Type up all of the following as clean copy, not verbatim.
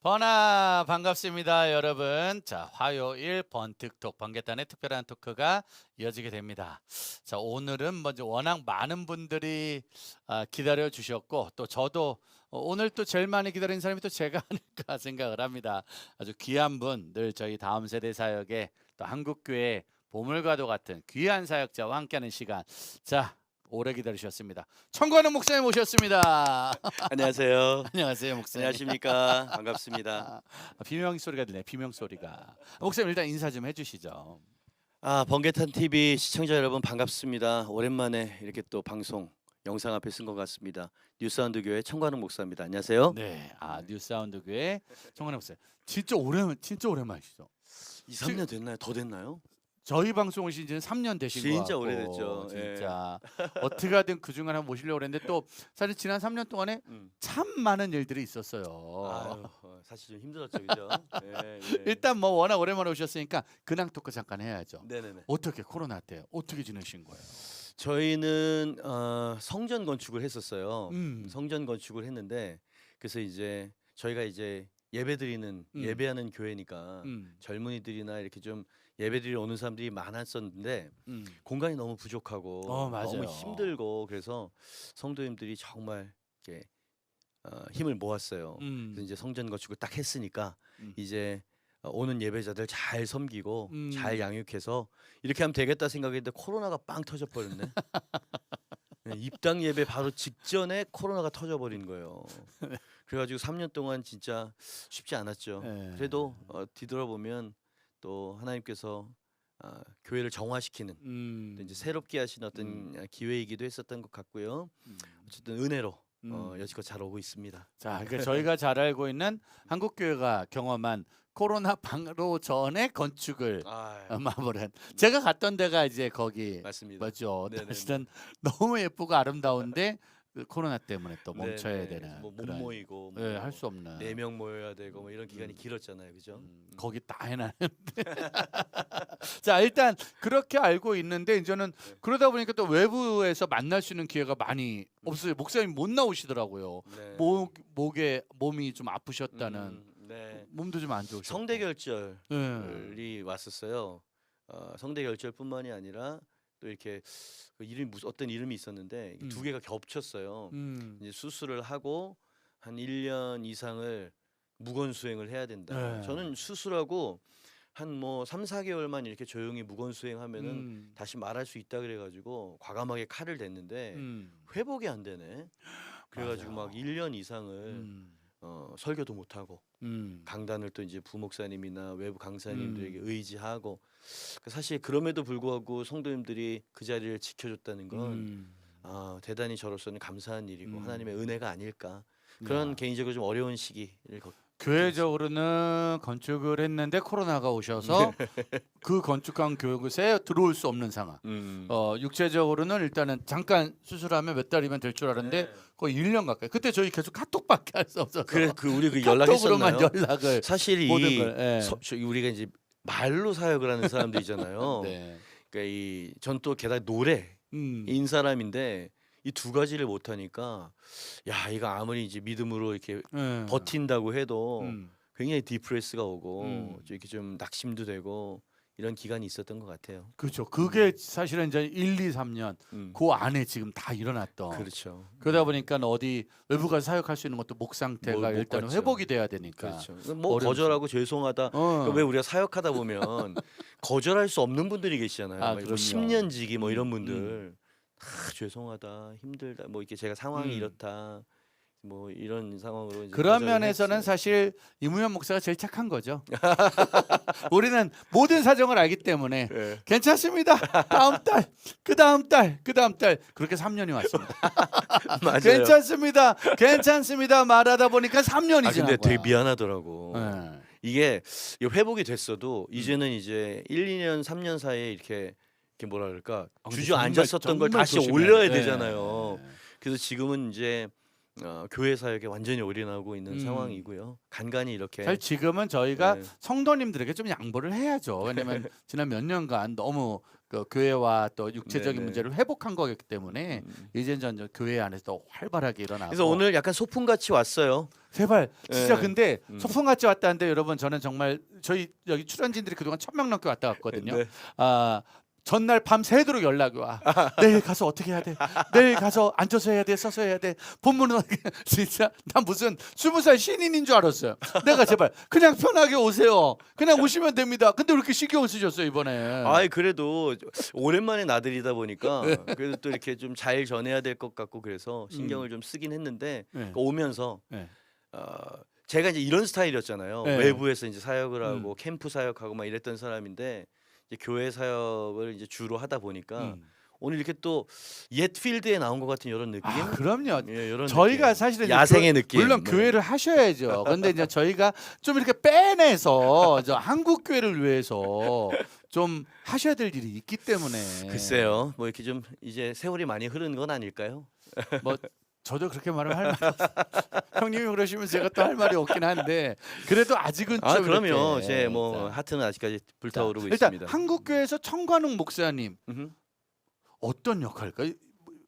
번아 반갑습니다, 여러분. 자, 화요일 번특톡 번개탄의 특별한 토크가 이어지게 됩니다. 자, 오늘은 먼저 워낙 많은 분들이 기다려 주셨고 또 저도 오늘 또 제일 많이 기다린 사람이 또 제가 아닐까 생각을 합니다. 아주 귀한 분, 늘 저희 다음 세대 사역의 또 한국교회 보물과도 같은 귀한 사역자와 함께하는 시간. 자, 오래 기다리셨습니다. 청구하는 목사님 오셨습니다. 안녕하세요. 안녕하세요, 목사님. 안녕하십니까. 반갑습니다. 비명 소리가 들리네. 비명 소리가. 목사님 일단 인사 좀 해주시죠. 번개탄 TV 시청자 여러분 반갑습니다. 오랜만에 이렇게 또 방송 영상 앞에 쓴 것 같습니다. 뉴사운드 교회 청관웅 목사입니다. 안녕하세요. 네, 뉴사운드 교회 청관웅 목사님. 진짜 오랜만이시죠. 2, 3년 됐나요? 더 됐나요? 저희 방송 오신 지는 3년 되신 것 같고 진짜 오래됐죠. 진짜 어떻게 하든 그 중간에 한번 모시려고 그랬는데 또 사실 지난 3년 동안에 음. 참 많은 일들이 있었어요. 아유, 사실 좀 힘들었죠, 그죠? 예. 일단 뭐 워낙 오랜만에 오셨으니까 근황 토크 잠깐 해야죠. 네네네. 어떻게 코로나 때 어떻게 지내신 거예요? 저희는 성전 건축을 했었어요. 음. 성전 건축을 했는데 그래서 이제 저희가 이제 예배드리는 예배하는 교회니까 젊은이들이나 이렇게 좀 예배드리러 오는 사람들이 많았었는데 공간이 너무 부족하고 맞아요. 너무 힘들고 그래서 성도님들이 정말 이렇게 힘을 모았어요. 그래서 이제 성전 건축을 딱 했으니까 이제 오는 예배자들 잘 섬기고 잘 양육해서 이렇게 하면 되겠다 생각했는데 코로나가 빵 터져버렸네. 네, 입당 예배 바로 직전에 코로나가 터져버린 거예요. 그래가지고 3년 동안 진짜 쉽지 않았죠. 네. 그래도 뒤돌아보면 또 하나님께서 교회를 정화시키는 또 이제 새롭게 하신 어떤 기회이기도 했었던 것 같고요. 어쨌든 은혜로 여지껏 잘 오고 있습니다. 자, 그러니까 저희가 잘 알고 있는 한국교회가 경험한 코로나 바로 전에 건축을 마무리한 제가 갔던 데가 이제 거기 맞습니다. 맞죠. 네네네. 사실은 너무 예쁘고 아름다운데 그 코로나 때문에 또 멈춰야 네네. 되는 못 그런 모이고 예, 할 수 없는 4명 모여야 되고 뭐 이런 기간이 길었잖아요, 그죠? 거기 다 해놨는데 자, 일단 그렇게 알고 있는데 이제는 그러다 보니까 또 외부에서 만날 수 있는 기회가 많이 없어요. 목사님 못 나오시더라고요. 네. 목에 몸이 좀 아프셨다는 네. 몸도 좀 안 좋으셨고 성대결절이 예. 왔었어요. 성대결절뿐만이 아니라 또 이렇게 그 이름이 어떤 이름이 있었는데 두 개가 겹쳤어요. 이제 수술을 하고 한 1년 이상을 무건 수행을 해야 된다. 네. 저는 수술하고 한 뭐 3, 4개월만 이렇게 조용히 무건 수행하면은 다시 말할 수 있다 그래가지고 과감하게 칼을 댔는데 회복이 안 되네. 그래가지고 맞아요. 막 1년 이상을 설교도 못 하고 강단을 또 이제 부목사님이나 외부 강사님들에게 의지하고 사실 그럼에도 불구하고 성도님들이 그 자리를 지켜줬다는 건 대단히 저로서는 감사한 일이고 하나님의 은혜가 아닐까 그런 개인적으로 좀 어려운 시기를 교회적으로는 건축을 했는데 코로나가 오셔서 그 건축한 교육에 들어올 수 없는 상황. 육체적으로는 일단은 잠깐 수술하면 몇 달이면 될 줄 알았는데 거의 1년 가까이. 그때 저희 계속 카톡밖에 할 수 없어서. 그래 우리 그 카톡으로만 연락했었나요? 연락을 사실 모든 걸. 우리가 이제 말로 사역을 하는 사람들이잖아요. 네. 그러니까 전 또 게다가 노래인 사람인데 이 두 가지를 못 하니까 야 이거 아무리 이제 믿음으로 이렇게 버틴다고 해도 굉장히 디프레스가 오고 이렇게 좀 낙심도 되고 이런 기간이 있었던 것 같아요. 그렇죠. 그게 사실은 이제 1, 2, 3년 그 안에 지금 다 일어났던. 그렇죠. 그러다 보니까 어디 외부 가서 사역할 수 있는 것도 목 상태가 못 일단은 갔죠. 회복이 돼야 되니까. 그렇죠. 뭐 어려움이 거절하고 죄송하다. 그러니까 왜 우리가 사역하다 보면 거절할 수 없는 분들이 계시잖아요. 뭐 그럼요. 10년 지기 뭐 이런 분들 죄송하다 힘들다 뭐 이렇게 제가 상황이 이렇다 뭐 이런 상황으로 이제 그런 거절을 면에서는 했어요. 사실 이무현 목사가 제일 착한 거죠. 우리는 모든 사정을 알기 때문에 예. 괜찮습니다. 다음 달, 그 다음 달, 그 다음 달 그렇게 3년이 왔습니다. 맞아요. 괜찮습니다. 괜찮습니다. 말하다 보니까 3년이 지난 근데 거야. 되게 미안하더라고. 네. 이게 회복이 됐어도 이제는 이제 1, 2년, 3년 사이에 이렇게 뭐라 그럴까 근데 주저앉았었던 걸 정말 다시 조심해야 올려야 돼. 되잖아요. 그래서 지금은 이제 교회 사역에 완전히 올인하고 있는 상황이고요. 간간히 이렇게 사실 지금은 저희가 네. 성도님들에게 좀 양보를 해야죠. 왜냐면 지난 몇 년간 너무 그 교회와 또 육체적인 네네. 문제를 회복한 거기 때문에 이제 전 교회 안에서 더 활발하게 그래서 일어나고. 오늘 약간 소풍같이 왔어요. 제발 진짜 예. 근데 소풍같이 왔다는데 여러분 저는 정말 저희 여기 출연진들이 그동안 1,000명 넘게 왔다 갔거든요. 네. 아 전날 밤 새도록 연락이 와. 내일 가서 어떻게 해야 돼? 내일 가서 앉아서 해야 돼? 서서 해야 돼? 본문은 진짜 나 무슨 20살 신인인 줄 알았어요. 내가 제발 그냥 편하게 오세요. 그냥 오시면 됩니다. 근데 왜 이렇게 신경 쓰셨어요 이번에? 아이 그래도 오랜만에 나들이다 보니까 그래도 또 이렇게 좀 잘 전해야 될 것 같고 그래서 신경을 좀 쓰긴 했는데 네. 오면서 네. 제가 이제 이런 스타일이었잖아요. 네. 외부에서 이제 사역을 하고 캠프 사역하고 막 이랬던 사람인데 이제 교회 사역을 이제 주로 하다 보니까 오늘 이렇게 또 옛 필드에 나온 것 같은 이런 느낌. 아, 그럼요. 예, 이런 저희가 느낌. 사실은 이제 야생의 느낌. 물론 네. 교회를 하셔야죠. 근데 이제 저희가 좀 이렇게 빼내서 저 한국 교회를 위해서 좀 하셔야 될 일이 있기 때문에. 글쎄요. 뭐 이렇게 좀 이제 세월이 많이 흐른 건 아닐까요? 뭐 저도 그렇게 말하면 할 말이 없어요. 형님이 그러시면 제가 또 할 말이 없긴 한데 그래도 아직은 좀 아 그럼요. 이렇게. 제 뭐 자, 하트는 아직까지 불타오르고 일단 있습니다. 한국 교회에서 청관웅 목사님 음흠. 어떤 역할일까요?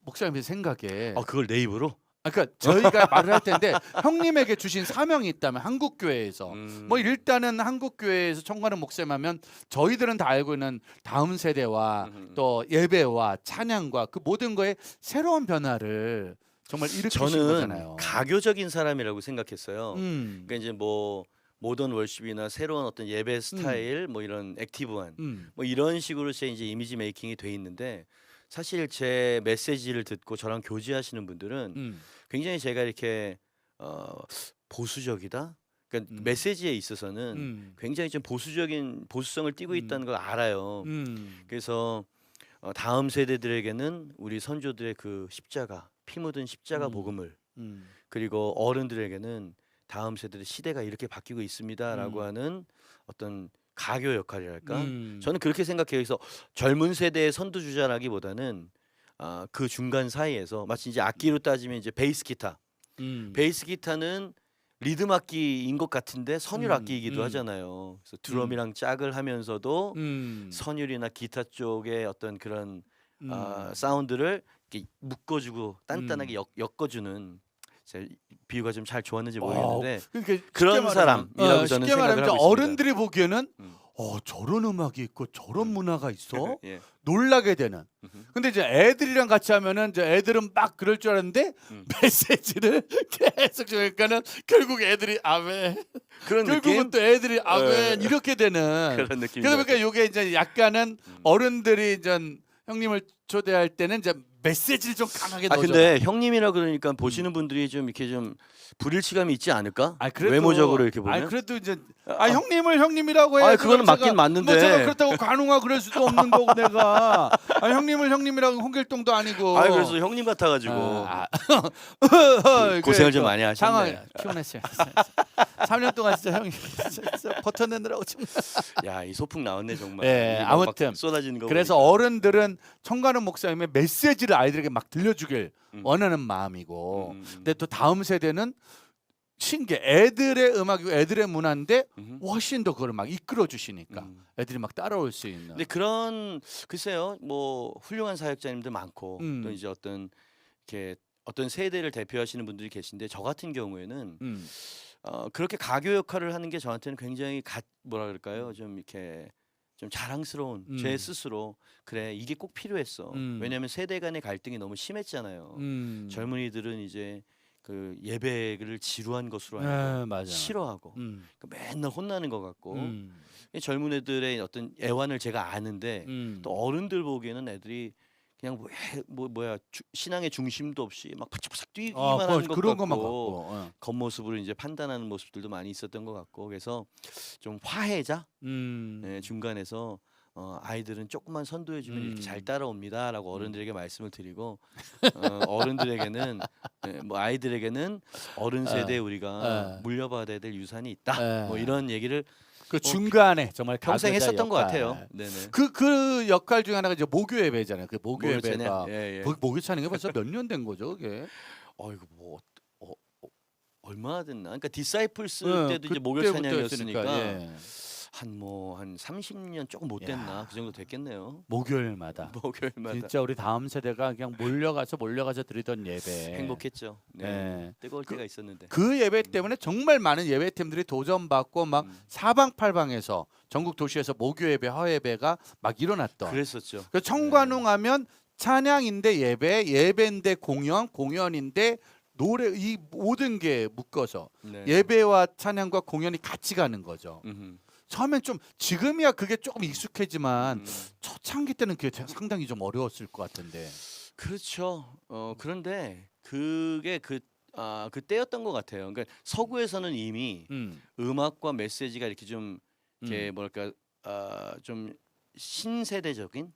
목사님의 생각에. 그걸 내 입으로? 그러니까 저희가 말을 할 텐데 형님에게 주신 사명이 있다면 한국 교회에서 뭐 일단은 한국 교회에서 청관웅 목사님하면 저희들은 다 알고 있는 다음 세대와 또 예배와 찬양과 그 모든 거에 새로운 변화를 정말 일으키신 저는 거잖아요. 가교적인 사람이라고 생각했어요. 음. 그러니까 이제 뭐 모던 월십이나 새로운 어떤 예배 스타일 뭐 이런 액티브한 뭐 이런 식으로 제 이제 이미지 메이킹이 돼 있는데 사실 제 메시지를 듣고 저랑 교제하시는 분들은 굉장히 제가 이렇게 보수적이다. 그러니까 메시지에 있어서는 굉장히 좀 보수성을 띠고 있다는 걸 알아요. 그래서 다음 세대들에게는 우리 선조들의 그 십자가 피 묻은 십자가 복음을 그리고 어른들에게는 다음 세대의 시대가 이렇게 바뀌고 있습니다라고 하는 어떤 가교 역할이랄까 저는 그렇게 생각해요. 그래서 젊은 세대의 선두주자라기보다는 그 중간 사이에서 마치 이제 악기로 따지면 이제 베이스 기타 베이스 기타는 리듬 악기인 것 같은데 선율 악기이기도 하잖아요. 그래서 드럼이랑 짝을 하면서도 선율이나 기타 쪽의 어떤 그런 사운드를 이렇게 묶어주고 단단하게 엮어주는 제 비유가 좀 잘 좋았는지 모르겠는데 그러니까 그런 사람이라고 저는 쉽게 생각을 말하면 하고 있습니다. 어른들이 보기에는 저런 음악이 있고 저런 문화가 있어 예. 놀라게 되는. 근데 이제 애들이랑 같이 하면은 이제 애들은 막 그럴 줄 알았는데 메시지를 계속 주니까는 결국 애들이 아멘. 그런 결국은 느낌? 또 애들이 아멘 예. 이렇게 되는. 그런 느낌. 그러다 보니까 이게 이제 약간은 어른들이 이제 형님을 초대할 때는 이제 메시지를 좀 강하게 넣어줘. 근데 형님이라 그러니까 보시는 분들이 좀 이렇게 좀 불일치감이 있지 않을까? 그래도, 외모적으로 이렇게 보면. 그래도 이제 형님을 형님이라고 해. 그거는 맞긴 맞는데. 뭐 제가 그렇다고 관웅아 그럴 수도 없는 거고 내가. 형님을 형님이라고 홍길동도 아니고. 그래서 형님 같아가지고 그 고생을 좀 많이 하셨네. 상황 피곤했어요. 3년 동안 진짜 형이 진짜 버텨내느라고 정말. 야, 이 소풍 나왔네 정말. 예, 이거 막 아무튼 쏟아지는 거. 그래서 보니까. 어른들은 청관웅 목사님의 메시지를 아이들에게 막 들려주길 원하는 마음이고, 근데 또 다음 세대는 신기해. 애들의 음악이고 애들의 문화인데 훨씬 더 그걸 막 이끌어 주시니까 애들이 막 따라올 수 있는. 근데 그런 글쎄요, 뭐 훌륭한 사역자님들 많고 또 이제 어떤 세대를 대표하시는 분들이 계신데 저 같은 경우에는 그렇게 가교 역할을 하는 게 저한테는 굉장히 뭐라 그럴까요? 좀 이렇게 좀 자랑스러운 제 스스로 그래 이게 꼭 필요했어. 왜냐하면 세대 간의 갈등이 너무 심했잖아요. 젊은이들은 이제 그 예배를 지루한 것으로 알고 맞아. 싫어하고 맨날 혼나는 것 같고 이 젊은 애들의 어떤 애환을 제가 아는데 또 어른들 보기에는 애들이 그냥 뭐야 신앙의 중심도 없이 막 바짝바짝 뛰기만 하는 것 그런 같고 것만 같고. 겉모습으로 이제 판단하는 모습들도 많이 있었던 것 같고 그래서 좀 화해자 중간에서 아이들은 조금만 선도해주면 이렇게 잘 따라옵니다라고 어른들에게 말씀을 드리고 어른들에게는 뭐 아이들에게는 어른 세대에 우리가 물려받아야 될 유산이 있다. 뭐 이런 얘기를 그 중간에 정말 평생 가교자 했었던 것 역할. 같아요. 네네. 그 역할 중에 하나가 이제 모교 예배잖아요. 그 모교 모교 예배가 찬양. 예, 예. 모교 찬양이 벌써 몇 년 된 거죠, 그게? 이거 뭐 얼마나 됐나? 그러니까 디사이플스 예, 때도 이제 목요 그때부터 찬양이었으니까 했으니까, 예. 한 30년 조금 못 됐나 야. 그 정도 됐겠네요. 목요일마다 목요일마다 진짜 우리 다음 세대가 그냥 몰려가서 드리던 예배. 행복했죠. 네. 예. 뜨거울 때가 있었는데. 그 예배 때문에 정말 많은 예배팀들이 도전받고 막 사방팔방에서 전국 도시에서 목요 예배, 화요 예배가 막 일어났던. 그랬었죠. 그 청관웅 하면 찬양인데 예배, 예배인데 공연, 공연인데 노래, 이 모든 게 묶어서 네. 예배와 찬양과 공연이 같이 가는 거죠. 음흠. 처음엔 좀, 지금이야 그게 조금 익숙해지만 음. 초창기 때는 그게 상당히 좀 어려웠을 것 같은데. 그렇죠. 그런데 그게 그때였던 것 같아요. 그러니까 서구에서는 이미 음악과 메시지가 이렇게 좀 이렇게 뭐랄까 좀 신세대적인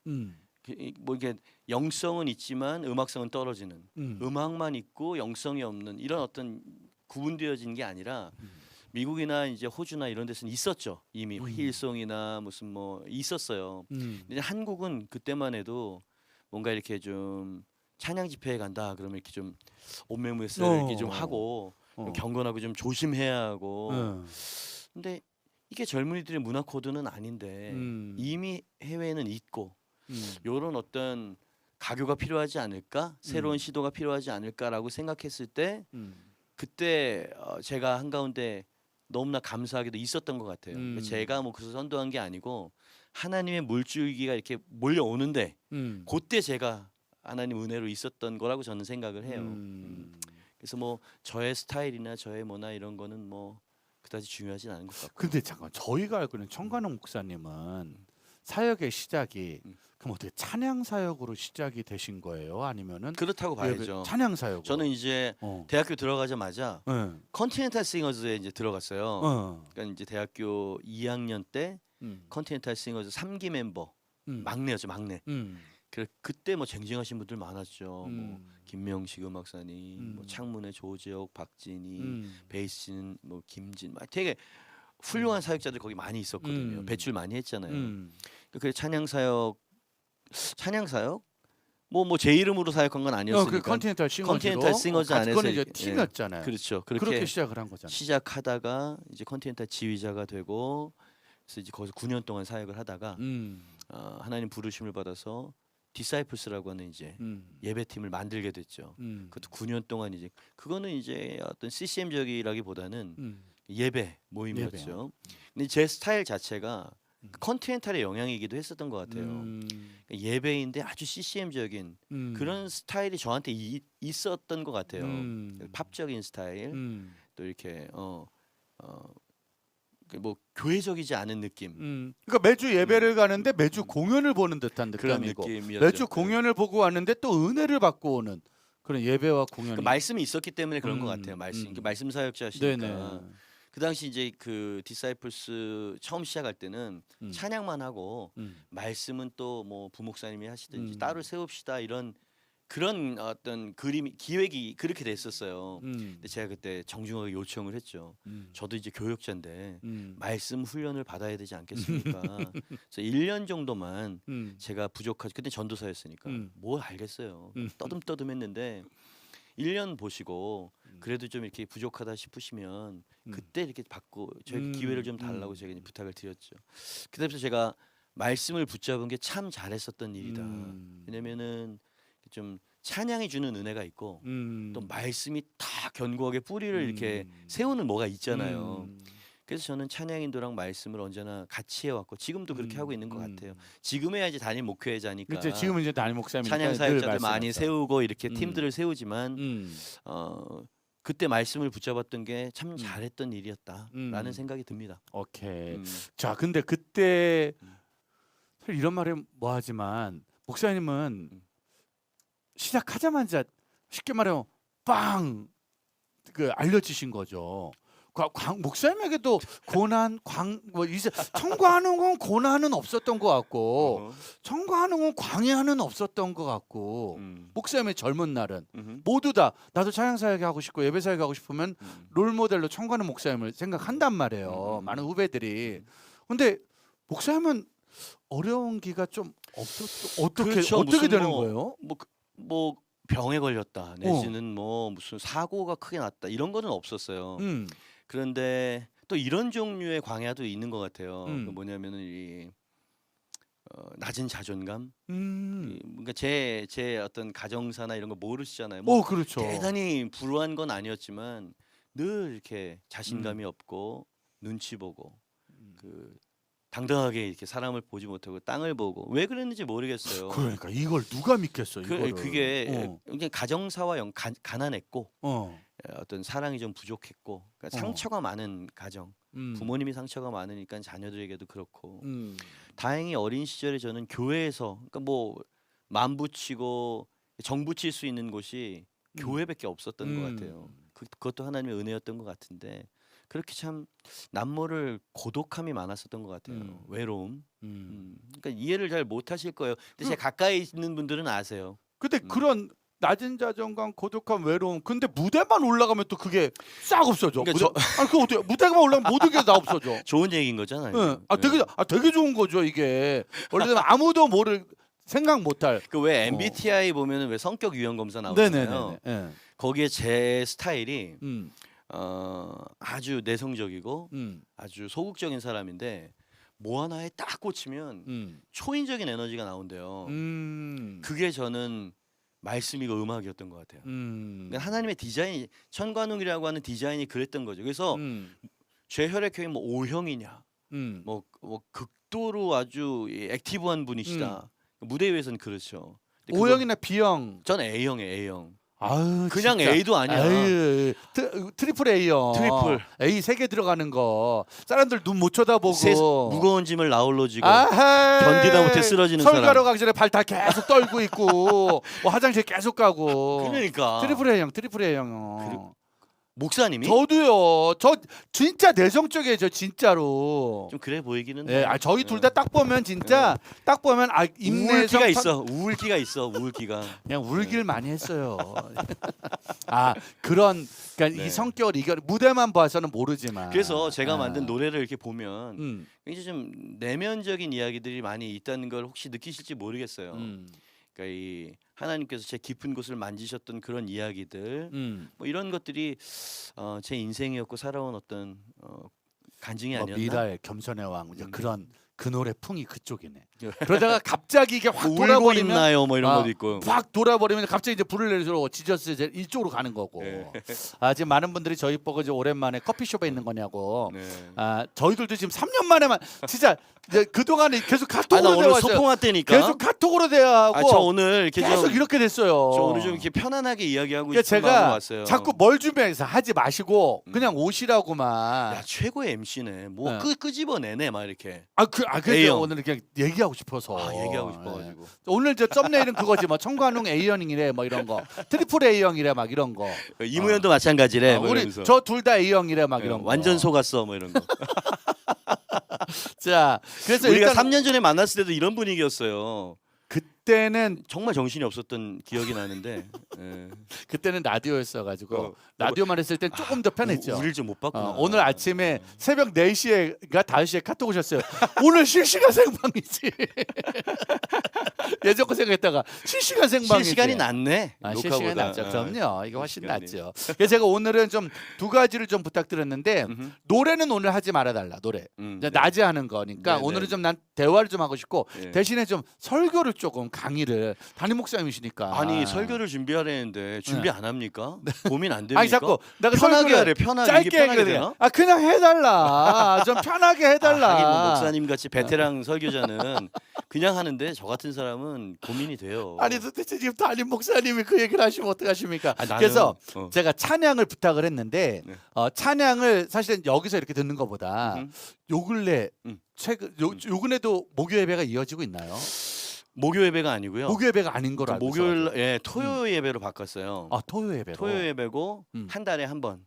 뭐 이게 영성은 있지만 음악성은 떨어지는 음악만 있고 영성이 없는 이런 어떤 구분되어진 게 아니라 미국이나 이제 호주나 이런 데서는 있었죠. 이미 힐송이나 무슨 뭐 있었어요. 근데 한국은 그때만 해도 뭔가 이렇게 좀 찬양 집회에 간다 그러면 이렇게 좀 옷매무새를 이렇게 좀 하고 좀 경건하고 좀 조심해야 하고. 근데 이게 젊은이들의 문화 코드는 아닌데 이미 해외에는 있고 요런 어떤 가교가 필요하지 않을까? 새로운 시도가 필요하지 않을까라고 생각했을 때 그때 제가 한가운데 너무나 감사하게도 있었던 것 같아요. 그러니까 제가 뭐 그래서 선도한 게 아니고 하나님의 물줄기가 이렇게 몰려오는데 그때 제가 하나님 은혜로 있었던 거라고 저는 생각을 해요. 그래서 뭐 저의 스타일이나 저의 뭐나 이런 거는 뭐 그다지 중요하진 않은 것 같고. 근데 잠깐, 저희가 알고 있는 청관웅 목사님은 사역의 시작이 그럼 어떻게 찬양 사역으로 시작이 되신 거예요? 아니면은 그렇다고 봐야죠. 찬양 사역으로? 저는 이제 대학교 들어가자마자 컨티넨탈 싱어즈에 이제 들어갔어요. 그러니까 이제 대학교 2학년 때 컨티넨탈 싱어즈 3기 멤버 막내였죠, 막내. 그때 뭐 쟁쟁하신 분들 많았죠. 뭐 김명식 음악사님, 뭐 창문의 조재혁, 박진희, 베이스는 뭐 김진, 막 되게 훌륭한 사역자들 거기 많이 있었거든요. 배출 많이 했잖아요. 그 찬양 사역 뭐 제 이름으로 사역한 건 아니었으니까. 그 컨티넨탈 싱어즈 안에서 그거는 이제 이렇게, 팀이었잖아요. 그렇죠. 그렇게 시작을 한 거잖아요. 시작하다가 이제 컨티넨탈 지휘자가 되고 그래서 이제 거기서 9년 동안 사역을 하다가 하나님 부르심을 받아서 디사이플스라고 하는 이제 예배팀을 만들게 됐죠. 그것도 9년 동안 이제 그거는 이제 어떤 CCM적이라기보다는 예배 모임이었죠. 근데 제 스타일 자체가 컨티넨탈의 영향이기도 했었던 것 같아요. 그러니까 예배인데 아주 CCM적인 그런 스타일이 저한테 있었던 것 같아요. 팝적인 스타일, 또 이렇게 뭐 교회적이지 않은 느낌. 그러니까 매주 예배를 가는데 매주 공연을 보는 듯한 그런 느낌이고 느낌이었죠. 매주 공연을 보고 왔는데 또 은혜를 받고 오는 그런 예배와 공연이. 그 말씀이 있었기 때문에 그런 것 같아요. 말씀 사역자시니까. 네네. 그 당시 이제 그 디사이플스 처음 시작할 때는 찬양만 하고 말씀은 또 뭐 부목사님이 하시든지 따로 세웁시다 이런 그런 어떤 기획이 그렇게 됐었어요. 근데 제가 그때 정중하게 요청을 했죠. 저도 이제 교역자인데 말씀 훈련을 받아야 되지 않겠습니까? 그래서 1년 정도만 제가 부족하지 그때 전도사였으니까 뭘 알겠어요. 떠듬떠듬했는데 1년 보시고 그래도 좀 이렇게 부족하다 싶으시면 그때 이렇게 받고 저에게 기회를 좀 달라고 제가 이제 부탁을 드렸죠. 그때부터 제가 말씀을 붙잡은 게 참 잘했었던 일이다. 왜냐면은 좀 찬양이 주는 은혜가 있고 또 말씀이 다 견고하게 뿌리를 이렇게 세우는 뭐가 있잖아요. 그래서 저는 찬양인도랑 말씀을 언제나 같이 해왔고 지금도 그렇게 하고 있는 것 같아요. 지금에야 이제 담임 목회자니까 그렇죠. 지금은 이제 담임 목사님이니까 찬양 늘 사역자들 많이 말씀하죠. 세우고 이렇게 팀들을 세우지만 그때 말씀을 붙잡았던 게 참 잘했던 일이었다라는 생각이 듭니다. 오케이. 자, 근데 그때 사실 이런 말은 뭐하지만 목사님은 시작하자마자 쉽게 말하면 빵 그 알려지신 거죠. 목사님에게도 고난, 청구하는 건 고난은 없었던 것 같고 청구하는 건 광야는 없었던 것 같고 목사님의 젊은 날은 모두 다 나도 찬양 사역이 하고 싶고 예배 사역이 하고 싶으면 롤 모델로 청구하는 목사님을 생각한단 말이에요. 많은 후배들이. 근데 목사님은 어려운 기가 좀 그렇죠. 어떻게 되는 거예요? 뭐 병에 걸렸다 내지는 뭐 무슨 사고가 크게 났다 이런 거는 없었어요. 그런데 또 이런 종류의 광야도 있는 것 같아요. 그 뭐냐면은 이 낮은 자존감. 그러니까 제 어떤 가정사나 이런 거 모르시잖아요. 뭐 그렇죠. 대단히 불우한 건 아니었지만 늘 이렇게 자신감이 없고 눈치 보고 그 당당하게 이렇게 사람을 보지 못하고 땅을 보고 왜 그랬는지 모르겠어요. 그러니까 이걸 누가 믿겠어, 이거를. 그게 그냥 가정사와 가난했고 어. 어떤 사랑이 좀 부족했고 그러니까 상처가 많은 가정. 부모님이 상처가 많으니까 자녀들에게도 그렇고 다행히 어린 시절에 저는 교회에서 그러니까 뭐 만붙이고 정붙일 수 있는 곳이 교회밖에 없었던 것 같아요. 그것도 하나님의 은혜였던 것 같은데 그렇게 참 남모를 고독함이 많았었던 것 같아요. 외로움. 그러니까 이해를 잘 못하실 거예요. 근데 제 가까이 있는 분들은 아세요. 근데 그런 낮은 자존감, 고독함, 외로움. 근데 무대만 올라가면 또 그게 싹 없어져. 그러니까 아니 그 어떻게 무대만 올라가면 모든 게 다 없어져. 좋은 얘기인 거잖아요. 네. 되게 좋은 거죠 이게. 원래는 아무도 생각 못할. 그 왜 MBTI 보면은 왜 성격 유형 검사 나오잖아요. 네네네. 거기에 제 스타일이 음. 아주 내성적이고 아주 소극적인 사람인데 뭐 하나에 딱 꽂히면 초인적인 에너지가 나온대요. 그게 저는 말씀이고 음악이었던 것 같아요. 그러니까 하나님의 디자인, 천관웅이라고 하는 디자인이 그랬던 거죠. 그래서 죄혈액형이 뭐 O형이냐, 뭐 극도로 아주 액티브한 분이시다. 무대 위에서는 그렇죠. O형이나 B형. 전 A형이에요, A형. 아유, 그냥 진짜. A도 아니야. 아유, 트리플 A형. 트리플. A 3개 들어가는 거. 사람들 눈 못 쳐다보고. 무거운 짐을 나홀로 지고 아하, 견디다 못해 쓰러지는 서울 가러 사람. 가기 전에 발 다 계속 떨고 있고 뭐 화장실 계속 가고. 그러니까 트리플 A형. 목사님이 저도요. 저 진짜 내성적이에요. 저 진짜로. 좀 그래 보이기는 네, 해. 저희 둘 다 딱 보면 진짜 딱 보면 인내성 우울기가 있어. 우울기가. 그냥 울길 많이 했어요. 그러니까 이 성격을 무대만 봐서는 모르지만. 그래서 제가 만든 노래를 이렇게 보면 굉장히 좀 내면적인 이야기들이 많이 있다는 걸 혹시 느끼실지 모르겠어요. 그러니까 이 하나님께서 제 깊은 곳을 만지셨던 그런 이야기들, 뭐 이런 것들이 제 인생이었고 살아온 어떤 간증이 아니었나? 미라의 겸손의 왕 그런 그 노래 풍이 그쪽이네. 그러다가 갑자기 이게 확 돌아버리면 있나요? 뭐 이런 것도 있고. 확 돌아버리면 갑자기 이제 불을 내리러 지저스 이쪽으로 가는 거고. 네. 지금 많은 분들이 저희 보고 이제 오랜만에 커피숍에 있는 거냐고. 네. 저희들도 지금 3년 만에만 진짜 이제 그 동안에 계속 나 카톡으로 오늘 대화했어요. 소풍 왔다니까. 계속 카톡으로 대화하고. 저 오늘 이렇게 계속 이렇게 됐어요. 저 오늘 좀 이렇게 편안하게 이야기하고 그러니까 싶은 마음으로 제가 왔어요. 자꾸 뭘 준비해서 하지 마시고 그냥 오시라고만. 야, 최고의 MC네. 뭐 끄집어내네 막 이렇게. 그래서 오늘 그냥 얘기하고 싶어서. 얘기하고 싶어가지고. 오늘 저 썸네일은 그거지 뭐 청관웅 A형이래 뭐 이런 거, 트리플 A형이래 막 이런 거. 이무현도 마찬가지래. 뭐 우리 이러면서. 저 둘 다 A형이래 막 이런 거. 완전 속았어 뭐 이런 거. 자, 그래서 우리가 일단 3년 전에 만났을 때도 이런 분위기였어요. 그때는 정말 정신이 없었던 기억이 나는데. 그때는 라디오였어가지고 라디오만 했을 땐 조금 더 편했죠. 우리를 좀 못 봤구나. 오늘 아침에 새벽 4시에가 5시에 카톡 오셨어요. 오늘 실시간 생방이지. 예전 거 생각했다가 실시간 생방이지. 실시간이 낫네. 실시간이 녹화보다. 낫죠. 그럼요. 이게 훨씬 실시간이. 낫죠. 그래서 제가 오늘은 좀 두 가지를 좀 부탁드렸는데 노래는 오늘 하지 말아달라. 노래. 이제 낮에 하는 거니까 네, 오늘은 네. 좀 난 대화를 좀 하고 싶고 네. 대신에 좀 설교를 조금 강의를 담임 목사님이시니까. 아니 설교를 준비하려는데 준비 안 합니까? 고민 안 됩니까? 아니 자꾸 내가 편하게 설교를 하래. 편하게. 짧게 이게 편하게 해야 되나? 그냥 해달라. 좀 편하게 해달라. 하긴 뭐 목사님 같이 베테랑 설교자는 그냥 하는데 저 같은 사람은 고민이 돼요. 아니 도대체 지금 담임 목사님이 그 얘기를 하시면 어떡하십니까? 나는, 그래서 제가 찬양을 부탁을 했는데 네. 찬양을 사실은 여기서 이렇게 듣는 것보다 요 근래 최근 요 근래도 목요 예배가 이어지고 있나요? 목요 예배가 아니고요. 목요 예배가 아닌 거로 알고 목요일 토요 예배로 바꿨어요. 토요 예배로. 토요 예배고 한 달에 한 번.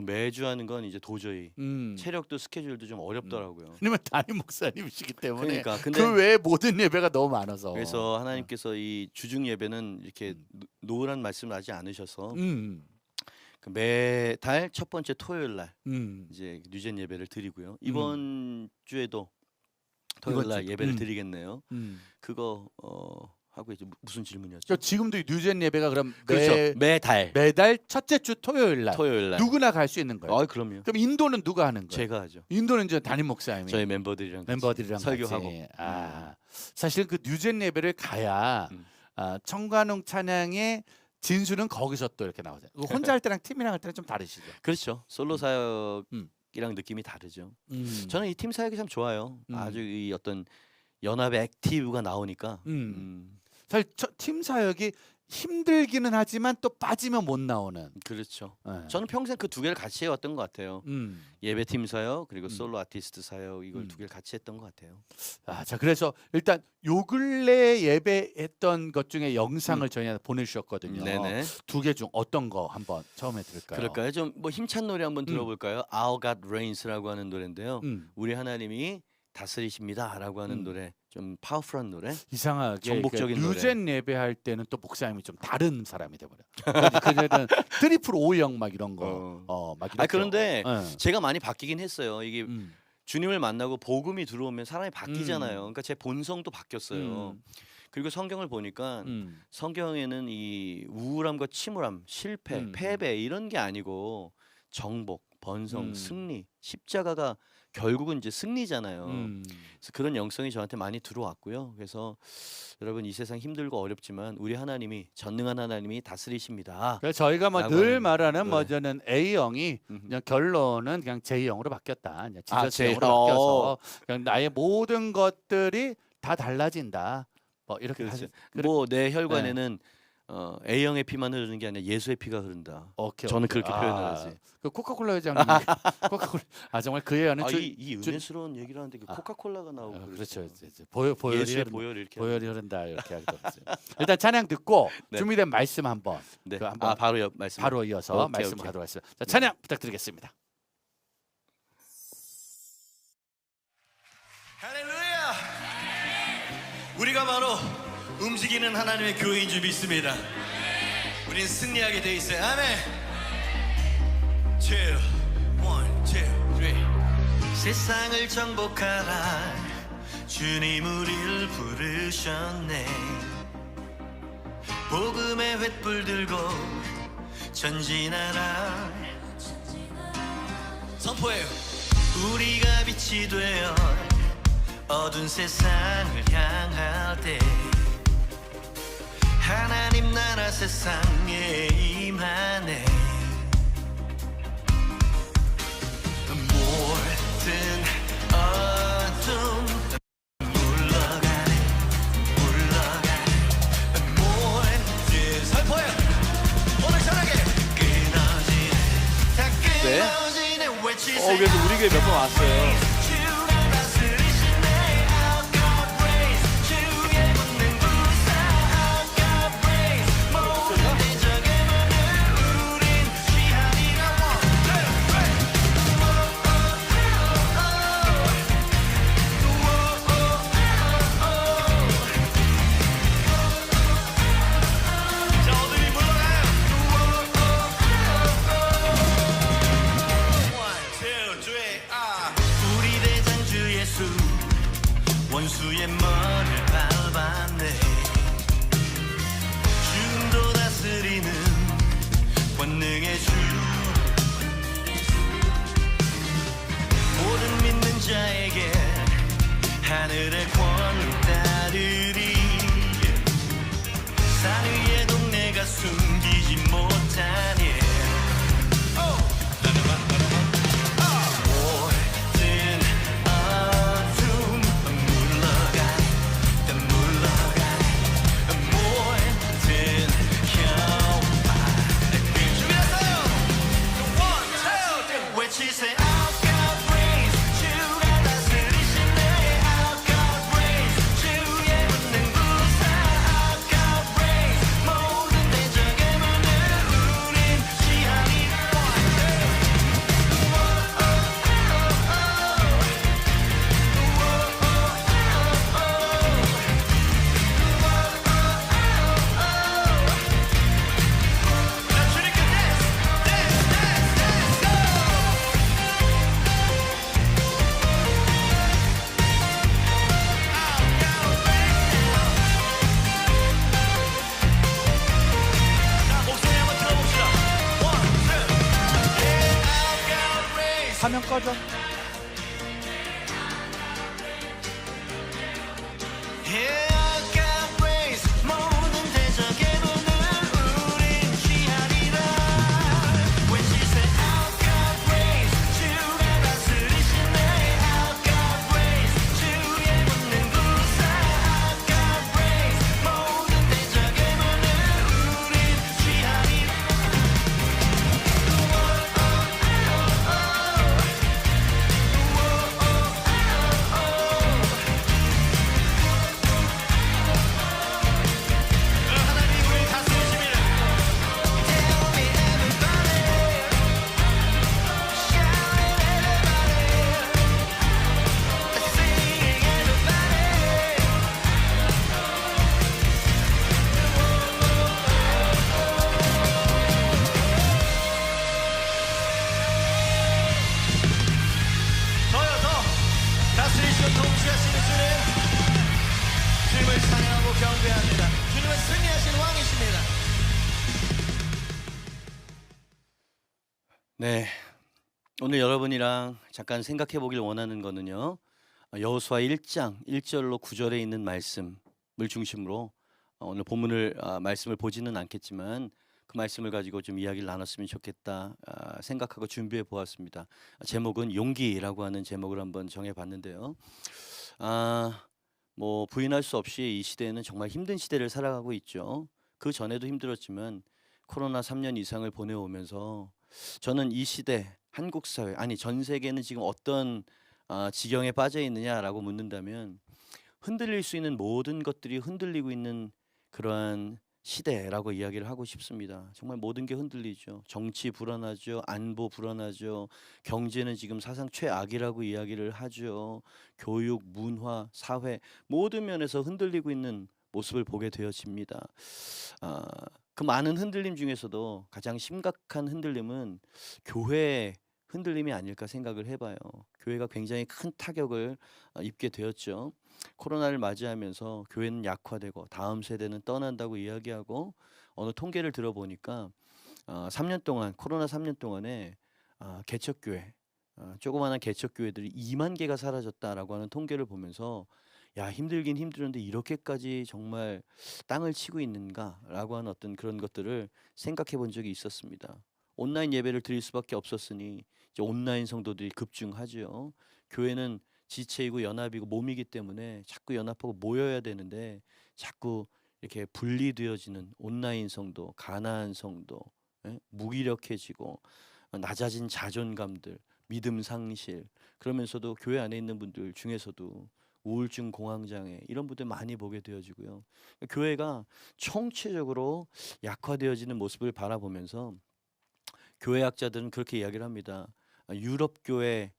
매주 하는 건 이제 도저히 음. 체력도 스케줄도 좀 어렵더라고요. 왜냐면 담임 목사님이시기 때문에 그러니까 근데 그 외에 모든 예배가 너무 많아서. 그래서 하나님께서 이 주중 예배는 이렇게 노란 말씀을 하지 않으셔서 그 매달 첫 번째 토요일 날 이제 뉴젠 예배를 드리고요. 이번 주에도 토요일 날 예배를 드리겠네요. 그거 하고 이제 무슨 질문이었죠? 저 지금도 이 뉴젠 예배가 그럼 그렇죠. 매달 첫째 주 토요일 날 토요일 날. 누구나 갈 수 있는 거예요. 그럼요. 그럼 인도는 누가 하는 거예요? 제가 하죠. 인도는 이제 담임 목사님이 저희 멤버들이랑 같이 설교하고. 사실 그 뉴젠 예배를 가야 청관홍 찬양의 진수는 거기서 또 이렇게 나오잖아요. 혼자 할 때랑 팀이랑 할 때랑 좀 다르시죠? 그렇죠. 솔로 사역이랑 느낌이 다르죠. 저는 이 팀 사역이 참 좋아요. 아주 이 어떤 연합의 액티브가 나오니까. 사실 팀 사역이 힘들기는 하지만 또 빠지면 못 나오는. 그렇죠. 네. 저는 평생 그 두 개를 같이 해왔던 것 같아요. 예배팀 사역 그리고 솔로 아티스트 사역 이걸 두 개를 같이 했던 것 같아요. 자 그래서 일단 요 근래 예배했던 것 중에 영상을 저희한테 보내주셨거든요. 네네. 두 개 중 어떤 거 한번 처음에 들을까요? 그럴까요? 좀 뭐 힘찬 노래 한번 들어볼까요? Our God Reigns라고 하는 노래인데요. 우리 하나님이 다스리십니다라고 하는 노래, 좀 파워풀한 노래. 이상하게 전복적인 노래. 뉴젠 예배할 때는 또 목사님이 좀 다른 사람이 돼버려. 그녀는 트리플 O형 막 이런 거, 막 이렇게. 그런데 제가 많이 바뀌긴 했어요. 이게 주님을 만나고 복음이 들어오면 사람이 바뀌잖아요. 그러니까 제 본성도 바뀌었어요. 그리고 성경을 보니까 성경에는 이 우울함과 침울함, 실패, 패배 이런 게 아니고 정복, 번성, 승리, 십자가가 결국은 이제 승리잖아요. 그래서 그런 영성이 저한테 많이 들어왔고요. 그래서 여러분 이 세상 힘들고 어렵지만 우리 하나님이 전능한 하나님이 다스리십니다. 그래서 저희가 뭐 늘 말하는 노래. 저는 A형이 그냥 결론은 그냥 J형으로 바뀌었다. 그냥 지저스형으로 J형. 바뀌어서 그냥 나의 모든 것들이 다 달라진다. 뭐 이렇게 그렇죠. 뭐 내 혈관에는 A형의 피만 흐르는 게 아니라 예수의 피가 흐른다. 저는 그렇게 표현을 하지. 그 코카콜라 회장님, 코카콜라 정말 그 예언은 이 은혜스러운 얘기를 하는데 그 코카콜라가 나오고 그렇죠. 예수의 보혈이 이렇게 보혈이 흐른다 이렇게 하기도 했어요. 일단 찬양 듣고 준비된 말씀 한번. 네. 한번 바로 말씀. 바로 이어서 말씀 가도록 하겠습니다. 자, 찬양 부탁드리겠습니다. 할렐루야! 우리가 바로 움직이는 하나님의 교회인 줄 믿습니다. 우린 승리하게 돼 있어요. 아멘. 2, 1, 2, 3. 세상을 정복하라. 주님 우리를 부르셨네. 복음의 횃불 들고 전진하라. 선포해요. 우리가 빛이 되어 어두운 세상을 향할 때 하나님 나라 세상에 임하네. 모든 어둠 물러가네. 모든 선포해. 오늘 저녁에 끊어지네. 다 끊어지네. 외치세요. 그래서 우리 교회 몇 번 왔어요. 원수의 머리를 밟았네. 죽음도 다스리는 권능의 주. 모든 믿는 자에게 하늘의 권을 따르리. 산 위의 동네가 숨기지 못하니. She said, Our God reigns, 주가 다스리시네. Our God 위치하시는 주님을 찬양하고 경배합니다. 주님은 승리하신 왕이십니다. 네, 오늘 여러분이랑 잠깐 생각해 보길 원하는 거는요. 여호수아 1장 1절로 9절에 있는 말씀을 중심으로 오늘 본문을 말씀을 보지는 않겠지만 그 말씀을 가지고 좀 이야기를 나눴으면 좋겠다 생각하고 준비해 보았습니다. 제목은 용기라고 하는 제목을 한번 정해 봤는데요. 뭐 부인할 수 없이 이 시대에는 정말 힘든 시대를 살아가고 있죠. 그 전에도 힘들었지만 코로나 3년 이상을 보내오면서 저는 이 시대 한국 사회 아니 전 세계는 지금 어떤 지경에 빠져 있느냐라고 묻는다면 흔들릴 수 있는 모든 것들이 흔들리고 있는 그러한 시대라고 이야기를 하고 싶습니다. 정말 모든 게 흔들리죠. 정치 불안하죠. 안보 불안하죠. 경제는 지금 사상 최악이라고 이야기를 하죠. 교육, 문화, 사회 모든 면에서 흔들리고 있는 모습을 보게 되어집니다. 그 많은 흔들림 중에서도 가장 심각한 흔들림은 교회의 흔들림이 아닐까 생각을 해봐요. 교회가 굉장히 큰 타격을 입게 되었죠. 코로나를 맞이하면서 교회는 약화되고 다음 세대는 떠난다고 이야기하고 어느 통계를 들어보니까 3년 동안 코로나 3년 동안에 개척교회 조그마한 개척교회들이 2만 개가 사라졌다라고 하는 통계를 보면서 야 힘들긴 힘들었는데 이렇게까지 정말 땅을 치고 있는가라고 하는 어떤 그런 것들을 생각해 본 적이 있었습니다. 온라인 예배를 드릴 수밖에 없었으니 이제 온라인 성도들이 급증하죠. 교회는 지체이고 연합이고 몸이기 때문에 자꾸 연합하고 모여야 되는데 자꾸 이렇게 분리되어지는 온라인 성도, 가난한 성도, 무기력해지고 낮아진 자존감들, 믿음 상실 그러면서도 교회 안에 있는 분들 중에서도 우울증, 공황장애 이런 분들 많이 보게 되어지고요. 교회가 총체적으로 약화되어지는 모습을 바라보면서 교회학자들은 그렇게 이야기를 합니다. 유럽 교회가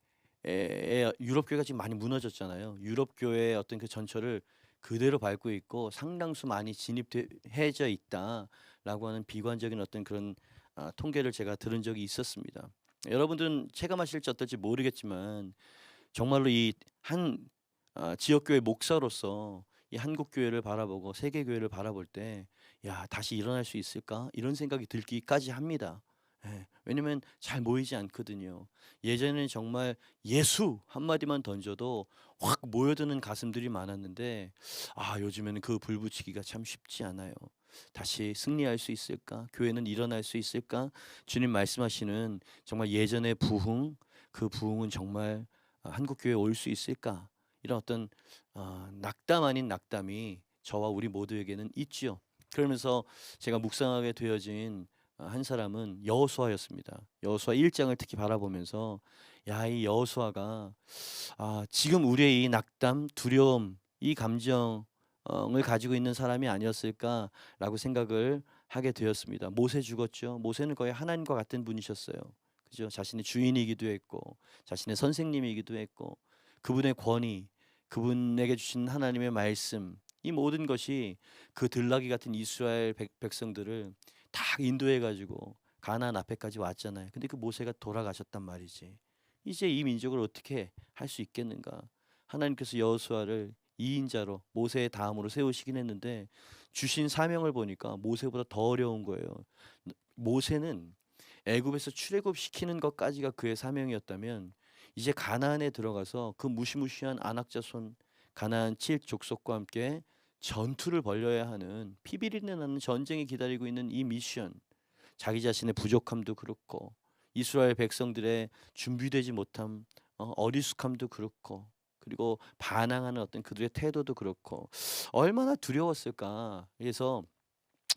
지금 많이 무너졌잖아요. 유럽 교회의 어떤 그 전철을 그대로 밟고 있고 상당수 많이 진입해져 있다라고 하는 비관적인 어떤 그런 통계를 제가 들은 적이 있었습니다. 여러분들은 체감하실지 어떨지 모르겠지만 정말로 이 한 지역교회 목사로서 이 한국 교회를 바라보고 세계 교회를 바라볼 때 야 다시 일어날 수 있을까 이런 생각이 들기까지 합니다. 왜냐면 잘 모이지 않거든요. 예전에는 정말 예수 한마디만 던져도 확 모여드는 가슴들이 많았는데 요즘에는 그 불붙이기가 참 쉽지 않아요. 다시 승리할 수 있을까? 교회는 일어날 수 있을까? 주님 말씀하시는 정말 예전의 부흥, 그 부흥은 정말 한국 교회에 올 수 있을까? 이런 어떤 낙담 아닌 낙담이 저와 우리 모두에게는 있지요. 그러면서 제가 묵상하게 되어진 한 사람은 여호수아였습니다. 여호수아 1장을 특히 바라보면서 이 여호수아가 지금 우리의 이 낙담, 두려움, 이 감정을 가지고 있는 사람이 아니었을까라고 생각을 하게 되었습니다. 모세 죽었죠. 모세는 거의 하나님과 같은 분이셨어요. 그죠? 자신의 주인이기도 했고 자신의 선생님이기도 했고 그분의 권위, 그분에게 주신 하나님의 말씀 이 모든 것이 그 들나귀 같은 이스라엘 백성들을 다 인도해 가지고 가나안 앞에까지 왔잖아요. 근데 그 모세가 돌아가셨단 말이지. 이제 이 민족을 어떻게 할 수 있겠는가? 하나님께서 여호수아를 2인자로 모세의 다음으로 세우시긴 했는데 주신 사명을 보니까 모세보다 더 어려운 거예요. 모세는 애굽에서 출애굽시키는 것까지가 그의 사명이었다면 이제 가나안에 들어가서 그 무시무시한 안악자손 가나안 7족속과 함께 전투를 벌여야 하는 피비린내 나는 전쟁이 기다리고 있는 이 미션, 자기 자신의 부족함도 그렇고 이스라엘 백성들의 준비되지 못함, 어리숙함도 그렇고 그리고 반항하는 어떤 그들의 태도도 그렇고 얼마나 두려웠을까. 그래서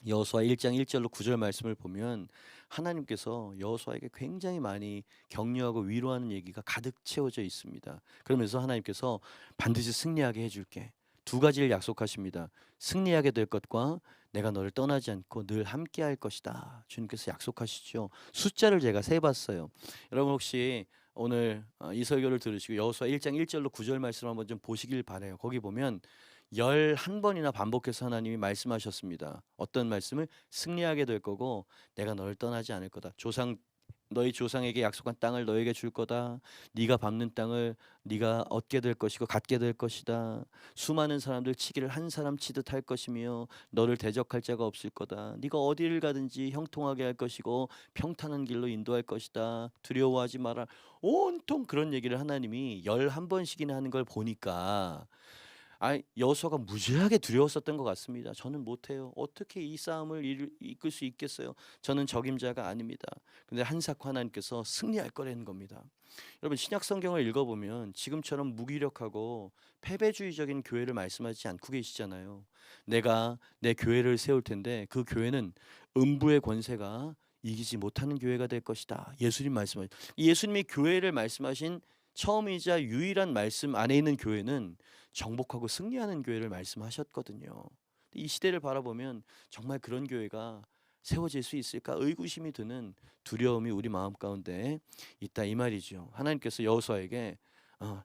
여호수아 1장 1절로 9절 말씀을 보면 하나님께서 여호수아에게 굉장히 많이 격려하고 위로하는 얘기가 가득 채워져 있습니다. 그러면서 하나님께서 반드시 승리하게 해줄게. 두 가지를 약속하십니다. 승리하게 될 것과 내가 너를 떠나지 않고 늘 함께 할 것이다. 주님께서 약속하시죠. 숫자를 제가 세봤어요. 여러분 혹시 오늘 이 설교를 들으시고 여호수아 1장 1절로 9절 말씀 한번 좀 보시길 바라요. 거기 보면 11번이나 반복해서 하나님이 말씀하셨습니다. 어떤 말씀을? 승리하게 될 거고 내가 너를 떠나지 않을 거다. 조상 너희 조상에게 약속한 땅을 너에게 줄 거다. 네가 밟는 땅을 네가 얻게 될 것이고 갖게 될 것이다. 수많은 사람들 치기를 한 사람 치듯 할 것이며 너를 대적할 자가 없을 거다. 네가 어디를 가든지 형통하게 할 것이고 평탄한 길로 인도할 것이다. 두려워하지 마라. 온통 그런 얘기를 하나님이 11번씩이나 하는 걸 보니까 여호수아가 무지하게 두려웠었던 것 같습니다. 저는 못해요. 어떻게 이 싸움을 이끌 수 있겠어요? 저는 적임자가 아닙니다. 근데 한사코 하나님께서 승리할 거라는 겁니다. 여러분 신약 성경을 읽어보면 지금처럼 무기력하고 패배주의적인 교회를 말씀하지 않고 계시잖아요. 내가 내 교회를 세울 텐데 그 교회는 음부의 권세가 이기지 못하는 교회가 될 것이다. 예수님 말씀하신 예수님이 교회를 말씀하신 처음이자 유일한 말씀 안에 있는 교회는 정복하고 승리하는 교회를 말씀하셨거든요. 이 시대를 바라보면 정말 그런 교회가 세워질 수 있을까 의구심이 드는 두려움이 우리 마음 가운데 있다 이 말이죠. 하나님께서 여호수아에게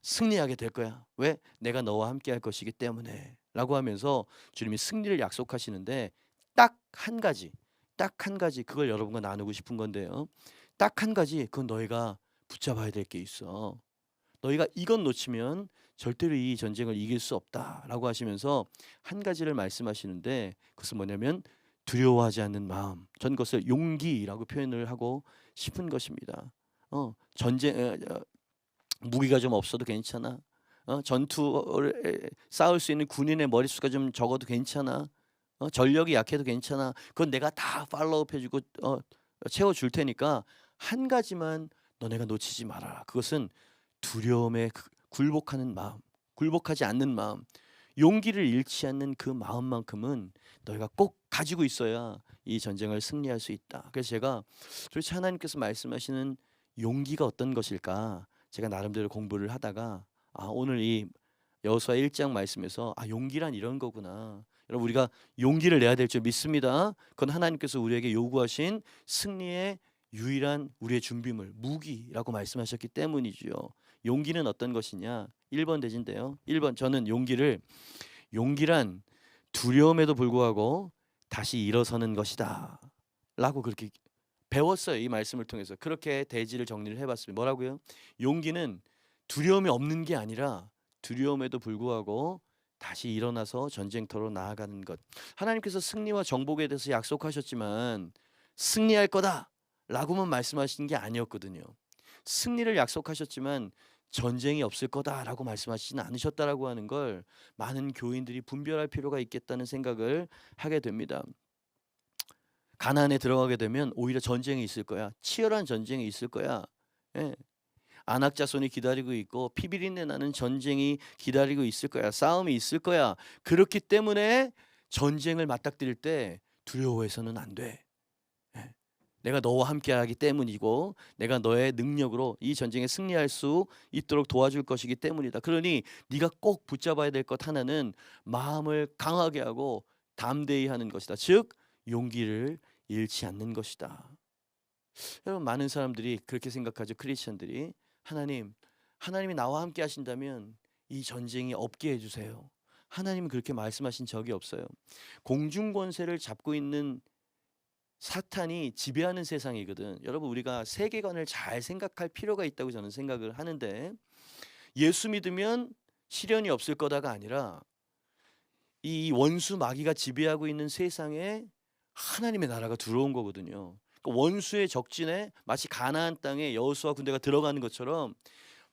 승리하게 될 거야. 왜? 내가 너와 함께 할 것이기 때문에 라고 하면서 주님이 승리를 약속하시는데 딱 한 가지 그걸 여러분과 나누고 싶은 건데요. 딱 한 가지 그건 너희가 붙잡아야 될 게 있어. 너희가 이건 놓치면 절대로 이 전쟁을 이길 수 없다라고 하시면서 한 가지를 말씀하시는데 그것은 뭐냐면 두려워하지 않는 마음. 전 그것을 용기라고 표현을 하고 싶은 것입니다. 전쟁 무기가 좀 없어도 괜찮아. 전투를 싸울 수 있는 군인의 머릿수가 좀 적어도 괜찮아. 전력이 약해도 괜찮아. 그건 내가 다 팔로우업 해주고 채워줄 테니까 한 가지만 너네가 놓치지 마라. 그것은 두려움에 굴복하는 마음, 굴복하지 않는 마음, 용기를 잃지 않는 그 마음만큼은 너희가 꼭 가지고 있어야 이 전쟁을 승리할 수 있다. 그래서 제가 도대체 하나님께서 말씀하시는 용기가 어떤 것일까? 제가 나름대로 공부를 하다가 오늘 이 여호수아 1장 말씀에서 용기란 이런 거구나. 여러분 우리가 용기를 내야 될 줄 믿습니다. 그건 하나님께서 우리에게 요구하신 승리의 유일한 우리의 준비물, 무기라고 말씀하셨기 때문이죠. 용기는 어떤 것이냐? 1번 대진데요. 1번 저는 용기란 두려움에도 불구하고 다시 일어서는 것이다. 라고 그렇게 배웠어요. 이 말씀을 통해서. 그렇게 대지를 정리를 해봤습니다. 뭐라고요? 용기는 두려움이 없는 게 아니라 두려움에도 불구하고 다시 일어나서 전쟁터로 나아가는 것. 하나님께서 승리와 정복에 대해서 약속하셨지만 승리할 거다 라고만 말씀하신 게 아니었거든요. 승리를 약속하셨지만 전쟁이 없을 거다라고 말씀하시지는 않으셨다라고 하는 걸 많은 교인들이 분별할 필요가 있겠다는 생각을 하게 됩니다. 가나안에 들어가게 되면 오히려 전쟁이 있을 거야. 치열한 전쟁이 있을 거야. 예. 안악자손이 기다리고 있고 피비린내 나는 전쟁이 기다리고 있을 거야. 싸움이 있을 거야. 그렇기 때문에 전쟁을 맞닥뜨릴 때 두려워해서는 안 돼. 내가 너와 함께하기 때문이고 내가 너의 능력으로 이 전쟁에 승리할 수 있도록 도와줄 것이기 때문이다. 그러니 네가 꼭 붙잡아야 될 것 하나는 마음을 강하게 하고 담대히 하는 것이다. 즉 용기를 잃지 않는 것이다. 여러분 많은 사람들이 그렇게 생각하죠. 크리스천들이 하나님이 나와 함께 하신다면 이 전쟁이 없게 해주세요. 하나님은 그렇게 말씀하신 적이 없어요. 공중권세를 잡고 있는 사탄이 지배하는 세상이거든. 여러분 우리가 세계관을 잘 생각할 필요가 있다고 저는 생각을 하는데 예수 믿으면 시련이 없을 거다가 아니라 이 원수 마귀가 지배하고 있는 세상에 하나님의 나라가 들어온 거거든요. 그러니까 원수의 적진에 마치 가나안 땅에 여호수아 군대가 들어가는 것처럼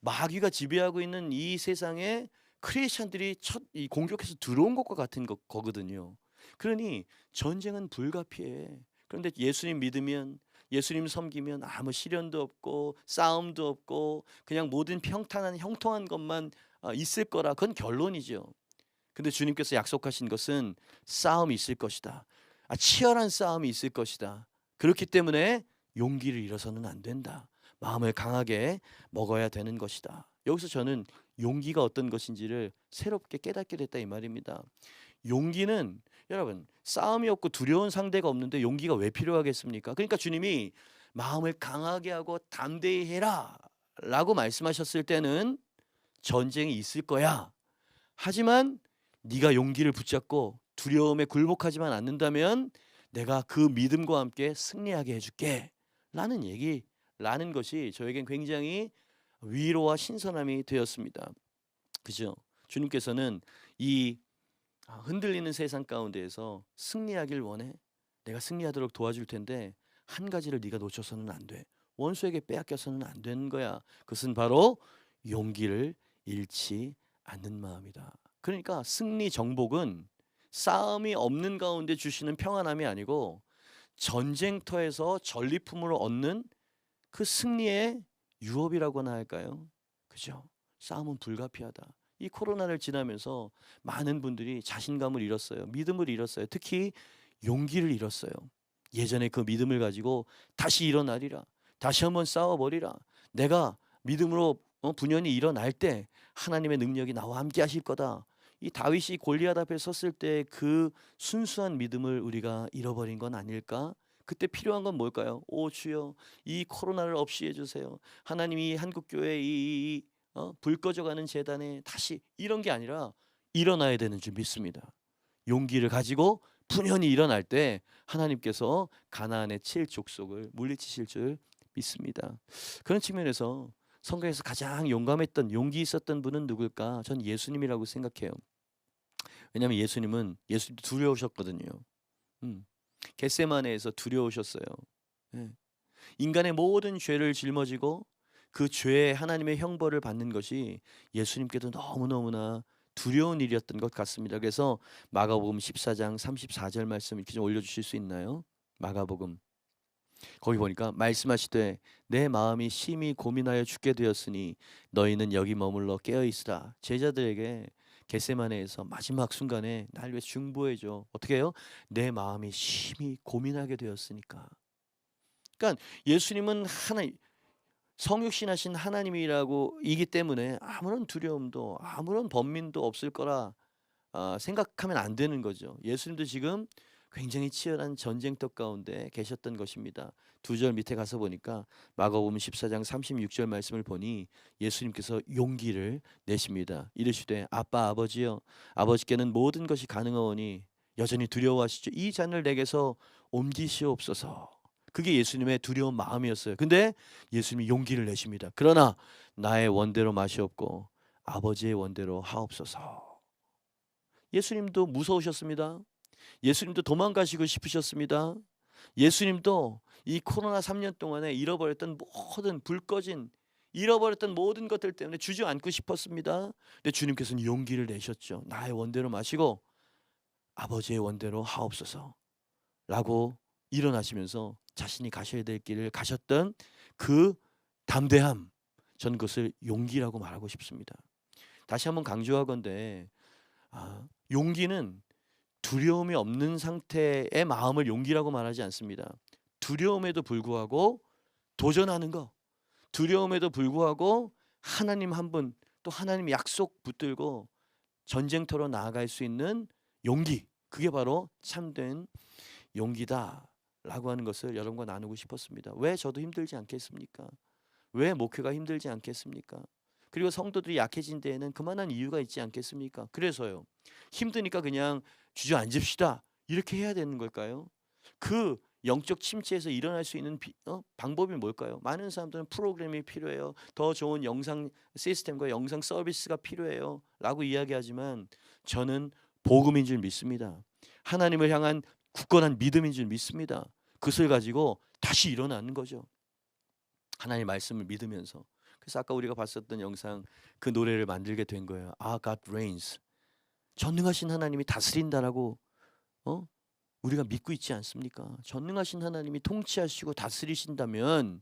마귀가 지배하고 있는 이 세상에 크리스천들이 이 공격해서 들어온 것과 같은 거거든요. 그러니 전쟁은 불가피해. 그런데 예수님 믿으면 예수님 섬기면 아무 시련도 없고 싸움도 없고 그냥 모든 평탄한 형통한 것만 있을 거라 그건 결론이죠. 근데 주님께서 약속하신 것은 싸움이 있을 것이다. 치열한 싸움이 있을 것이다. 그렇기 때문에 용기를 잃어서는 안 된다. 마음을 강하게 먹어야 되는 것이다. 여기서 저는 용기가 어떤 것인지를 새롭게 깨닫게 됐다 이 말입니다. 용기는 여러분 싸움이 없고 두려운 상대가 없는데 용기가 왜 필요하겠습니까? 그러니까 주님이 마음을 강하게 하고 담대히 해라 라고 말씀하셨을 때는 전쟁이 있을 거야. 하지만 네가 용기를 붙잡고 두려움에 굴복하지만 않는다면 내가 그 믿음과 함께 승리하게 해줄게 라는 얘기라는 라는 것이 저에겐 굉장히 위로와 신선함이 되었습니다. 그죠? 주님께서는 이 흔들리는 세상 가운데에서 승리하길 원해. 내가 승리하도록 도와줄 텐데 한 가지를 네가 놓쳐서는 안 돼. 원수에게 빼앗겨서는 안 되는 거야. 그것은 바로 용기를 잃지 않는 마음이다. 그러니까 승리 정복은 싸움이 없는 가운데 주시는 평안함이 아니고 전쟁터에서 전리품으로 얻는 그 승리의 유업이라고나 할까요? 그죠? 싸움은 불가피하다. 이 코로나를 지나면서 많은 분들이 자신감을 잃었어요. 믿음을 잃었어요. 특히 용기를 잃었어요. 예전에 그 믿음을 가지고 다시 일어나리라. 다시 한번 싸워버리라. 내가 믿음으로 분연히 일어날 때 하나님의 능력이 나와 함께 하실 거다. 이 다윗이 골리앗 앞에 섰을 때 그 순수한 믿음을 우리가 잃어버린 건 아닐까? 그때 필요한 건 뭘까요? 오 주여, 이 코로나를 없이 해주세요. 하나님이 한국교회 불 꺼져가는 재단에 다시, 이런 게 아니라 일어나야 되는 줄 믿습니다. 용기를 가지고 분연히 일어날 때 하나님께서 가나안의 7족속을 물리치실 줄 믿습니다. 그런 측면에서 성경에서 가장 용감했던, 용기 있었던 분은 누굴까? 전 예수님이라고 생각해요. 왜냐하면 예수님도 두려우셨거든요. 겟세마네에서 두려우셨어요. 예. 인간의 모든 죄를 짊어지고 그 죄에 하나님의 형벌을 받는 것이 예수님께도 너무너무나 두려운 일이었던 것 같습니다. 그래서 마가복음 14장 34절 말씀 이렇게 좀 올려주실 수 있나요? 마가복음 거기 보니까 말씀하시되 내 마음이 심히 고민하여 죽게 되었으니 너희는 여기 머물러 깨어있으라. 제자들에게 겟세마네에서 마지막 순간에 날 위해 중보해줘. 어떻게 해요? 내 마음이 심히 고민하게 되었으니까. 그러니까 예수님은 성육신하신 하나님이라고 이기 때문에 아무런 두려움도 아무런 번민도 없을 거라 생각하면 안 되는 거죠. 예수님도 지금 굉장히 치열한 전쟁터 가운데 계셨던 것입니다. 2절 밑에 가서 보니까 마가복음 14장 36절 말씀을 보니 예수님께서 용기를 내십니다. 이르시되 아빠 아버지여, 아버지께는 모든 것이 가능하오니 여전히 두려워하시죠. 이 잔을 내게서 옮기시옵소서. 그게 예수님의 두려운 마음이었어요. 근데 예수님이 용기를 내십니다. 그러나 나의 원대로 마시옵고 아버지의 원대로 하옵소서. 예수님도 무서우셨습니다. 예수님도 도망가시고 싶으셨습니다. 예수님도 이 코로나 3년 동안에 잃어버렸던 모든, 불 꺼진 잃어버렸던 모든 것들 때문에 주저앉고 싶었습니다. 근데 주님께서는 용기를 내셨죠. 나의 원대로 마시고 아버지의 원대로 하옵소서 라고 일어나시면서 자신이 가셔야 될 길을 가셨던 그 담대함, 전 그것을 용기라고 말하고 싶습니다. 다시 한번 강조하건대 용기는 두려움이 없는 상태의 마음을 용기라고 말하지 않습니다. 두려움에도 불구하고 도전하는 거, 두려움에도 불구하고 하나님 한 분, 또 하나님 약속 붙들고 전쟁터로 나아갈 수 있는 용기, 그게 바로 참된 용기다 라고 하는 것을 여러분과 나누고 싶었습니다. 왜 저도 힘들지 않겠습니까? 왜 목회가 힘들지 않겠습니까? 그리고 성도들이 약해진 데에는 그만한 이유가 있지 않겠습니까? 그래서요, 힘드니까 그냥 주저앉읍시다 이렇게 해야 되는 걸까요? 그 영적 침체에서 일어날 수 있는 방법이 뭘까요? 많은 사람들은 프로그램이 필요해요. 더 좋은 영상 시스템과 영상 서비스가 필요해요 라고 이야기하지만 저는 복음인 줄 믿습니다. 하나님을 향한 굳건한 믿음인 줄 믿습니다. 그것을 가지고 다시 일어나는 거죠. 하나님의 말씀을 믿으면서. 그래서 아까 우리가 봤었던 영상, 그 노래를 만들게 된 거예요. Our God reigns. 전능하신 하나님이 다스린다라고 우리가 믿고 있지 않습니까? 전능하신 하나님이 통치하시고 다스리신다면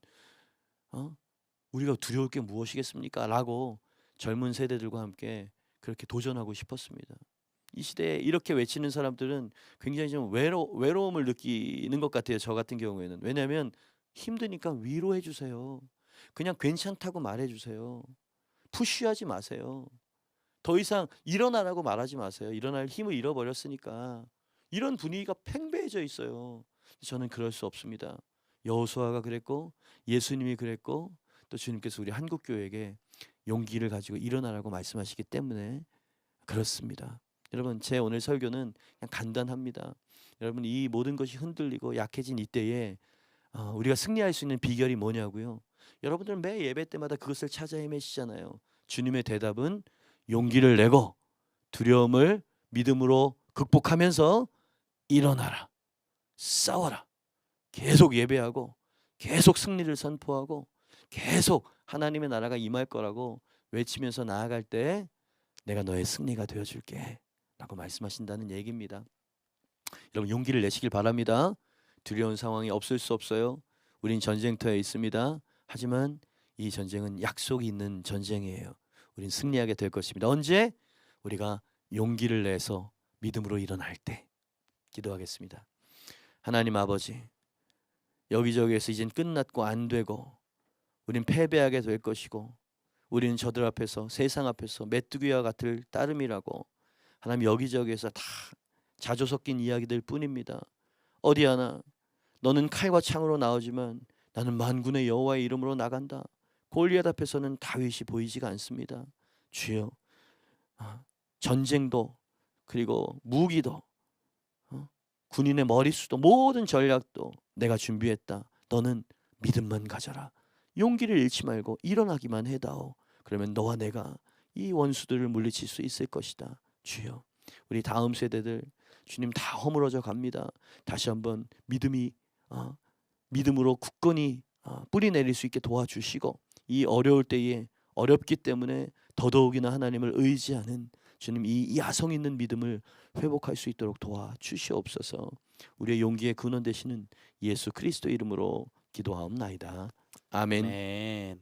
우리가 두려울 게 무엇이겠습니까? 라고 젊은 세대들과 함께 그렇게 도전하고 싶었습니다. 이 시대에 이렇게 외치는 사람들은 굉장히 좀 외로움을 느끼는 것 같아요. 저 같은 경우에는. 왜냐하면 힘드니까 위로해 주세요. 그냥 괜찮다고 말해 주세요. 푸시하지 마세요. 더 이상 일어나라고 말하지 마세요. 일어날 힘을 잃어버렸으니까. 이런 분위기가 팽배해져 있어요. 저는 그럴 수 없습니다. 여호수아가 그랬고 예수님이 그랬고 또 주님께서 우리 한국교회에게 용기를 가지고 일어나라고 말씀하시기 때문에 그렇습니다. 여러분, 제 오늘 설교는 그냥 간단합니다. 여러분, 이 모든 것이 흔들리고 약해진 이때에 우리가 승리할 수 있는 비결이 뭐냐고요? 여러분들은 매 예배 때마다 그것을 찾아 헤매시잖아요. 주님의 대답은 용기를 내고 두려움을 믿음으로 극복하면서 일어나라. 싸워라. 계속 예배하고 계속 승리를 선포하고 계속 하나님의 나라가 임할 거라고 외치면서 나아갈 때 내가 너의 승리가 되어줄게 라고 말씀하신다는 얘기입니다. 여러분 용기를 내시길 바랍니다. 두려운 상황이 없을 수 없어요. 우린 전쟁터에 있습니다. 하지만 이 전쟁은 약속이 있는 전쟁이에요. 우린 승리하게 될 것입니다. 언제? 우리가 용기를 내서 믿음으로 일어날 때. 기도하겠습니다. 하나님 아버지, 여기저기에서 이젠 끝났고 안 되고 우린 패배하게 될 것이고 우리는 저들 앞에서 세상 앞에서 메뚜기와 같을 따름이라고 하나님 여기저기에서 다 자조 섞인 이야기들 뿐입니다. 어디 하나 너는 칼과 창으로 나오지만 나는 만군의 여호와의 이름으로 나간다. 골리앗 앞에서는 다윗이 보이지가 않습니다. 주여, 전쟁도 그리고 무기도 군인의 머릿수도 모든 전략도 내가 준비했다. 너는 믿음만 가져라. 용기를 잃지 말고 일어나기만 해다오. 그러면 너와 내가 이 원수들을 물리칠 수 있을 것이다. 주여, 우리 다음 세대들 주님 다 허물어져 갑니다. 다시 한번 믿음으로 굳건히 뿌리 내릴 수 있게 도와주시고 이 어려울 때에 어렵기 때문에 더더욱이나 하나님을 의지하는 주님 이 야성 있는 믿음을 회복할 수 있도록 도와주시옵소서. 우리의 용기의 근원 되시는 예수 그리스도 이름으로 기도하옵나이다. 아멘. 아멘.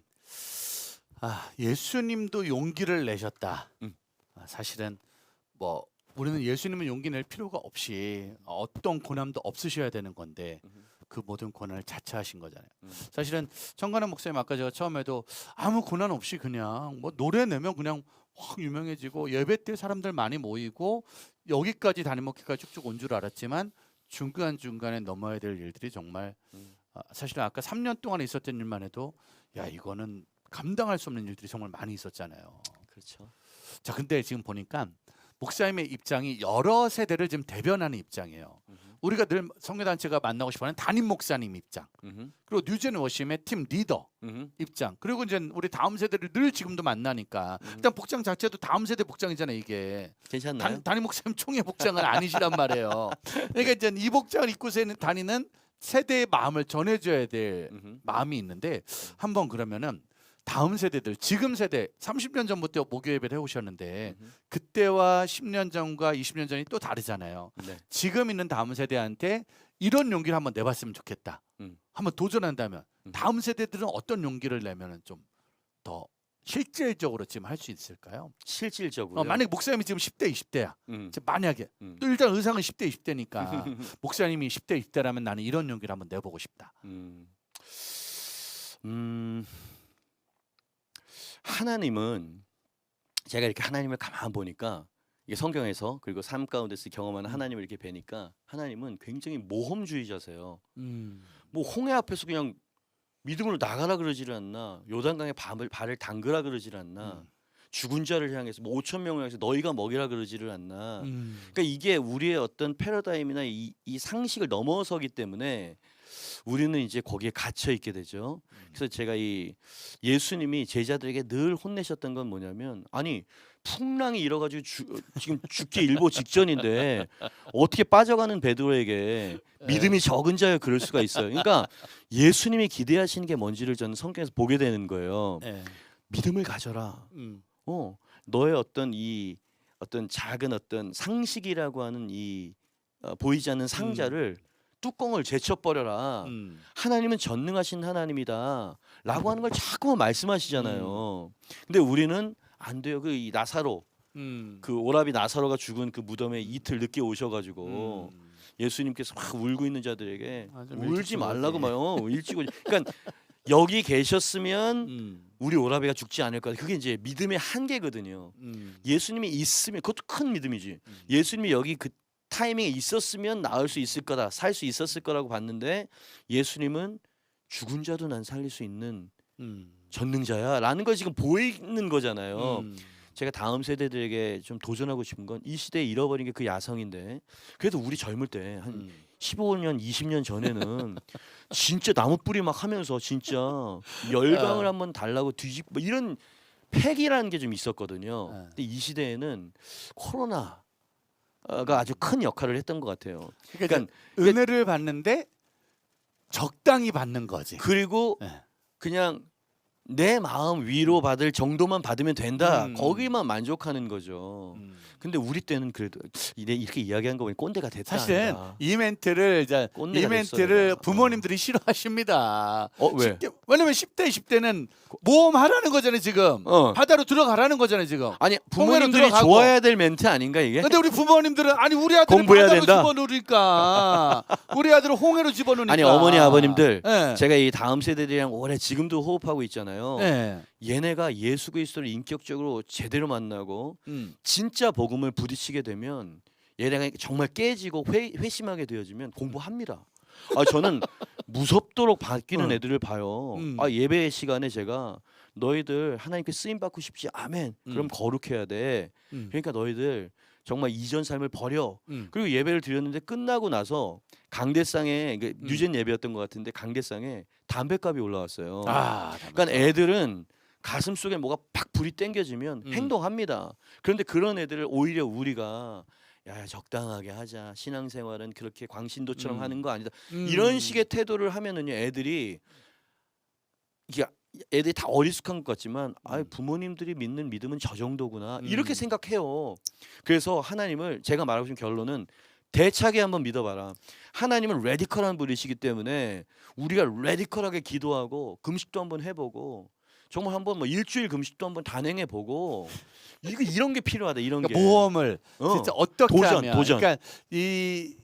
예수님도 용기를 내셨다. 사실은 뭐 우리는 예수님은 용기 낼 필요가 없이 어떤 고난도 없으셔야 되는 건데 그 모든 고난을 자처하신 거잖아요. 사실은 정관환 목사님 아까 제가 처음에도 아무 고난 없이 그냥 뭐 노래 내면 그냥 확 유명해지고 예배 때 사람들 많이 모이고 여기까지 다니목회까지 쭉쭉 온 줄 알았지만 중간중간에 넘어야 될 일들이 정말 사실은 아까 3년 동안 있었던 일만 해도 야 이거는 감당할 수 없는 일들이 정말 많이 있었잖아요. 그렇죠. 자, 근데 지금 보니까 목사님의 입장이 여러 세대를 지금 대변하는 입장이에요. 우리가 늘 성교단체가 만나고 싶어하는 담임 목사님 입장, 그리고 뉴젠 워심의 팀 리더 입장, 그리고 이제 우리 다음 세대를 늘 지금도 만나니까 일단 복장 자체도 다음 세대 복장이잖아요. 이게 괜찮나요? 담임 목사님 총회 복장은 아니시란 말이에요. 그러니까 이제 이 복장을 입고 다니는 세대의 마음을 전해줘야 될 마음이 있는데 한번 그러면은 다음 세대들, 지금 세대 30년 전부터 목요 예배를 해오셨는데 그때와 10년 전과 20년 전이 또 다르잖아요. 네. 지금 있는 다음 세대한테 이런 용기를 한번 내봤으면 좋겠다. 한번 도전한다면 다음 세대들은 어떤 용기를 내면 좀 더 실질적으로 지금 할 수 있을까요? 실질적으로 만약에 목사님이 지금 10대, 20대야. 만약에 또 일단 의상은 10대, 20대니까 목사님이 10대, 20대라면 나는 이런 용기를 한번 내보고 싶다. 하나님은 제가 이렇게 하나님을 가만 보니까 이게 성경에서 그리고 삶 가운데서 경험하는 하나님을 이렇게 뵈니까 하나님은 굉장히 모험주의자세요. 뭐 홍해 앞에서 그냥 믿음으로 나가라 그러지를 않나, 요단강에 발을 담그라 그러지를 않나, 죽은 자를 향해서 뭐 5천 명을 향해서 너희가 먹이라 그러지를 않나. 그러니까 이게 우리의 어떤 패러다임이나 이 상식을 넘어서기 때문에 우리는 이제 거기에 갇혀 있게 되죠. 그래서 제가 이 예수님이 제자들에게 늘 혼내셨던 건 뭐냐면, 아니 풍랑이 일어가지고 지금 죽기 일보 직전인데 어떻게 빠져가는 베드로에게 믿음이 적은 자여 그럴 수가 있어요. 그러니까 예수님이 기대하시는 게 뭔지를 저는 성경에서 보게 되는 거예요. 믿음을 가져라. 너의 어떤 작은 어떤 상식이라고 하는 이 보이지 않는 상자를 뚜껑을 제쳐버려라. 하나님은 전능하신 하나님이다 라고 하는 걸 자꾸 말씀하시잖아요. 근데 우리는 안 돼요. 이 나사로, 그 오라비 나사로가 죽은 그 무덤에 이틀 늦게 오셔가지고 예수님께서 막 울고 있는 자들에게 울지 말라고 말요. 일찍 오지. 그러니까 여기 계셨으면 우리 오라비가 죽지 않을 거다. 그게 이제 믿음의 한계거든요. 예수님이 있으면, 그것도 큰 믿음이지. 예수님이 여기 그 타이밍에 있었으면 나을 수 있을 거다, 살 수 있었을 거라고 봤는데 예수님은 죽은 자도 난 살릴 수 있는 전능자야 라는 걸 지금 보이는 거잖아요. 제가 다음 세대들에게 좀 도전하고 싶은 건 이 시대에 잃어버린 게 그 야성인데, 그래도 우리 젊을 때 한 15년, 20년 전에는 진짜 나무 뿌리 막 하면서 진짜 열강을 한번 달라고 뒤집고 뭐 이런 패기라는 게 좀 있었거든요. 근데 이 시대에는 코로나가 아주 큰 역할을 했던 것 같아요. 그러니까 은혜를 받는데 적당히 받는 거지. 그리고 네. 그냥 내 마음 위로 받을 정도만 받으면 된다. 음. 거기만 만족하는 거죠. 근데 우리 때는 그래도 이렇게 이야기한 거 보니 꼰대가 됐다. 사실은 아니다. 이 멘트를 이제 꼰대가 이 멘트를 됐어, 내가. 부모님들이 싫어하십니다. 왜? 왜냐면 10대 20대는 모험하라는 거잖아요 지금. 바다로 들어가라는 거잖아요 지금. 아니 부모님들이 들어가고. 좋아해야 될 멘트 아닌가 이게? 근데 우리 부모님들은 아니 우리 아들 공부해야 바다로 된다? 집어넣으니까 우리 아들을 홍해로 집어넣으니까. 아니 어머니 아버님들 네. 제가 이 다음 세대들이랑 오래 지금도 호흡하고 있잖아요. 네. 얘네가 예수 그리스도를 인격적으로 제대로 만나고 진짜 복음을 부딪히게 되면 얘네가 정말 깨지고 회심하게 되어지면 공부합니다. 저는 무섭도록 바뀌는 애들을 봐요. 예배 시간에 제가 너희들 하나님께 쓰임 받고 싶지? 아멘. 그럼 거룩해야 돼. 그러니까 너희들 정말 이전 삶을 버려. 그리고 예배를 드렸는데 끝나고 나서 강대상에 뉴젠 예배였던 것 같은데 강대상에 담배값이 올라왔어요. 그러니까 애들은 가슴 속에 뭐가 팍 불이 땡겨지면 행동합니다. 그런데 그런 애들을 오히려 우리가 야 적당하게 하자. 신앙생활은 그렇게 광신도처럼 하는 거 아니다. 이런 식의 태도를 하면은요 애들이 이게 애들이 다 어리숙한 것 같지만 부모님들이 믿는 믿음은 저 정도구나 이렇게 생각해요. 그래서 하나님을 제가 말하고 싶은 결론은 대차게 한번 믿어봐라. 하나님은 레디컬한 분이시기 때문에 우리가 레디컬하게 기도하고 금식도 한번 해보고 정말 한번 뭐 일주일 금식도 한번 단행해보고 이런 게 필요하다. 이런 그러니까 게 모험을 진짜 어떻게 하면 도전. 그러니까 이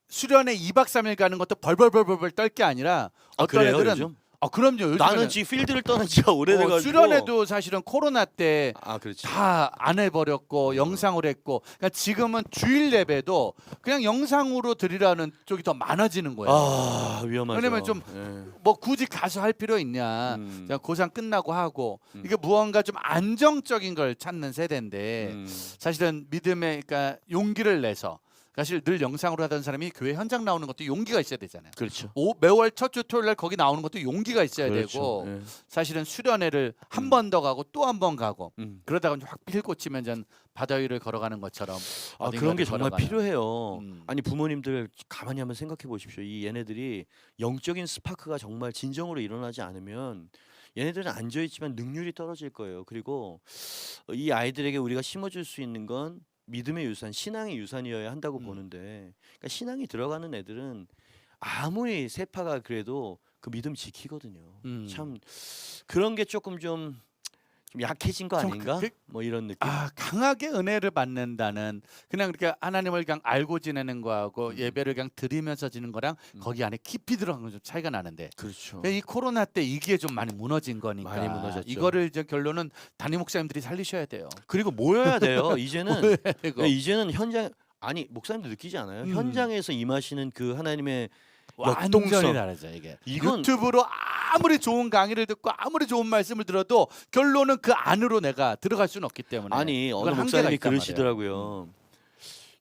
수련회 2박 3일 가는 것도 벌벌벌벌 떨 게 아니라 어떤 그래요, 애들은 요즘? 그럼요. 요즘에는 나는 지금 필드를 떠난 지가 오래돼가지고 수련회도 사실은 코로나 때 그렇지. 다 안 해버렸고 영상으로 했고 그러니까 지금은 주일 예배도 그냥 영상으로 드리라는 쪽이 더 많아지는 거예요. 위험하죠. 왜냐면 좀 뭐 굳이 가서 할 필요 있냐. 그냥 고상 끝나고 하고 이게 무언가 좀 안정적인 걸 찾는 세대인데 사실은 믿음에 그러니까 용기를 내서 사실 늘 영상으로 하던 사람이 교회 현장 나오는 것도 용기가 있어야 되잖아요. 그렇죠. 매월 첫 주 토요일 날 거기 나오는 것도 용기가 있어야 그렇죠. 되고 사실은 수련회를 한 번 더 가고 또 한 번 가고 그러다가 확 필 꽂히면 전 바다 위를 걸어가는 것처럼 그런 게 정말 걸어가는. 필요해요. 아니 부모님들 가만히 한번 생각해 보십시오. 이 얘네들이 영적인 스파크가 정말 진정으로 일어나지 않으면 얘네들은 앉아있지만 능률이 떨어질 거예요. 그리고 이 아이들에게 우리가 심어줄 수 있는 건 믿음의 유산, 신앙의 유산이어야 한다고 보는데 그러니까 신앙이 들어가는 애들은 아무리 세파가 그래도 그 믿음 지키거든요. 참 그런 게 조금 좀 약해진 거 아닌가? 뭐 이런 느낌. 강하게 은혜를 받는다는 그냥 그렇게 하나님을 그냥 알고 지내는 거하고 예배를 그냥 드리면서 지는 거랑 거기 안에 깊이 들어간 건 좀 차이가 나는데. 그렇죠. 이 코로나 때 이게 좀 많이 무너진 거니까. 많이 무너졌죠. 이거를 이제 결론은 담임 목사님들이 살리셔야 돼요. 그리고 모여야 돼요. 이제는 되고. 이제는 현장 목사님도 느끼지 않아요? 현장에서 임하시는 그 하나님의 완전히 역동성. 다르죠 이게. 이건 유튜브로 아무리 좋은 강의를 듣고 아무리 좋은 말씀을 들어도 결론은 그 안으로 내가 들어갈 수는 없기 때문에. 어느 그건 한계가 목사님이 있단 그러시더라고요.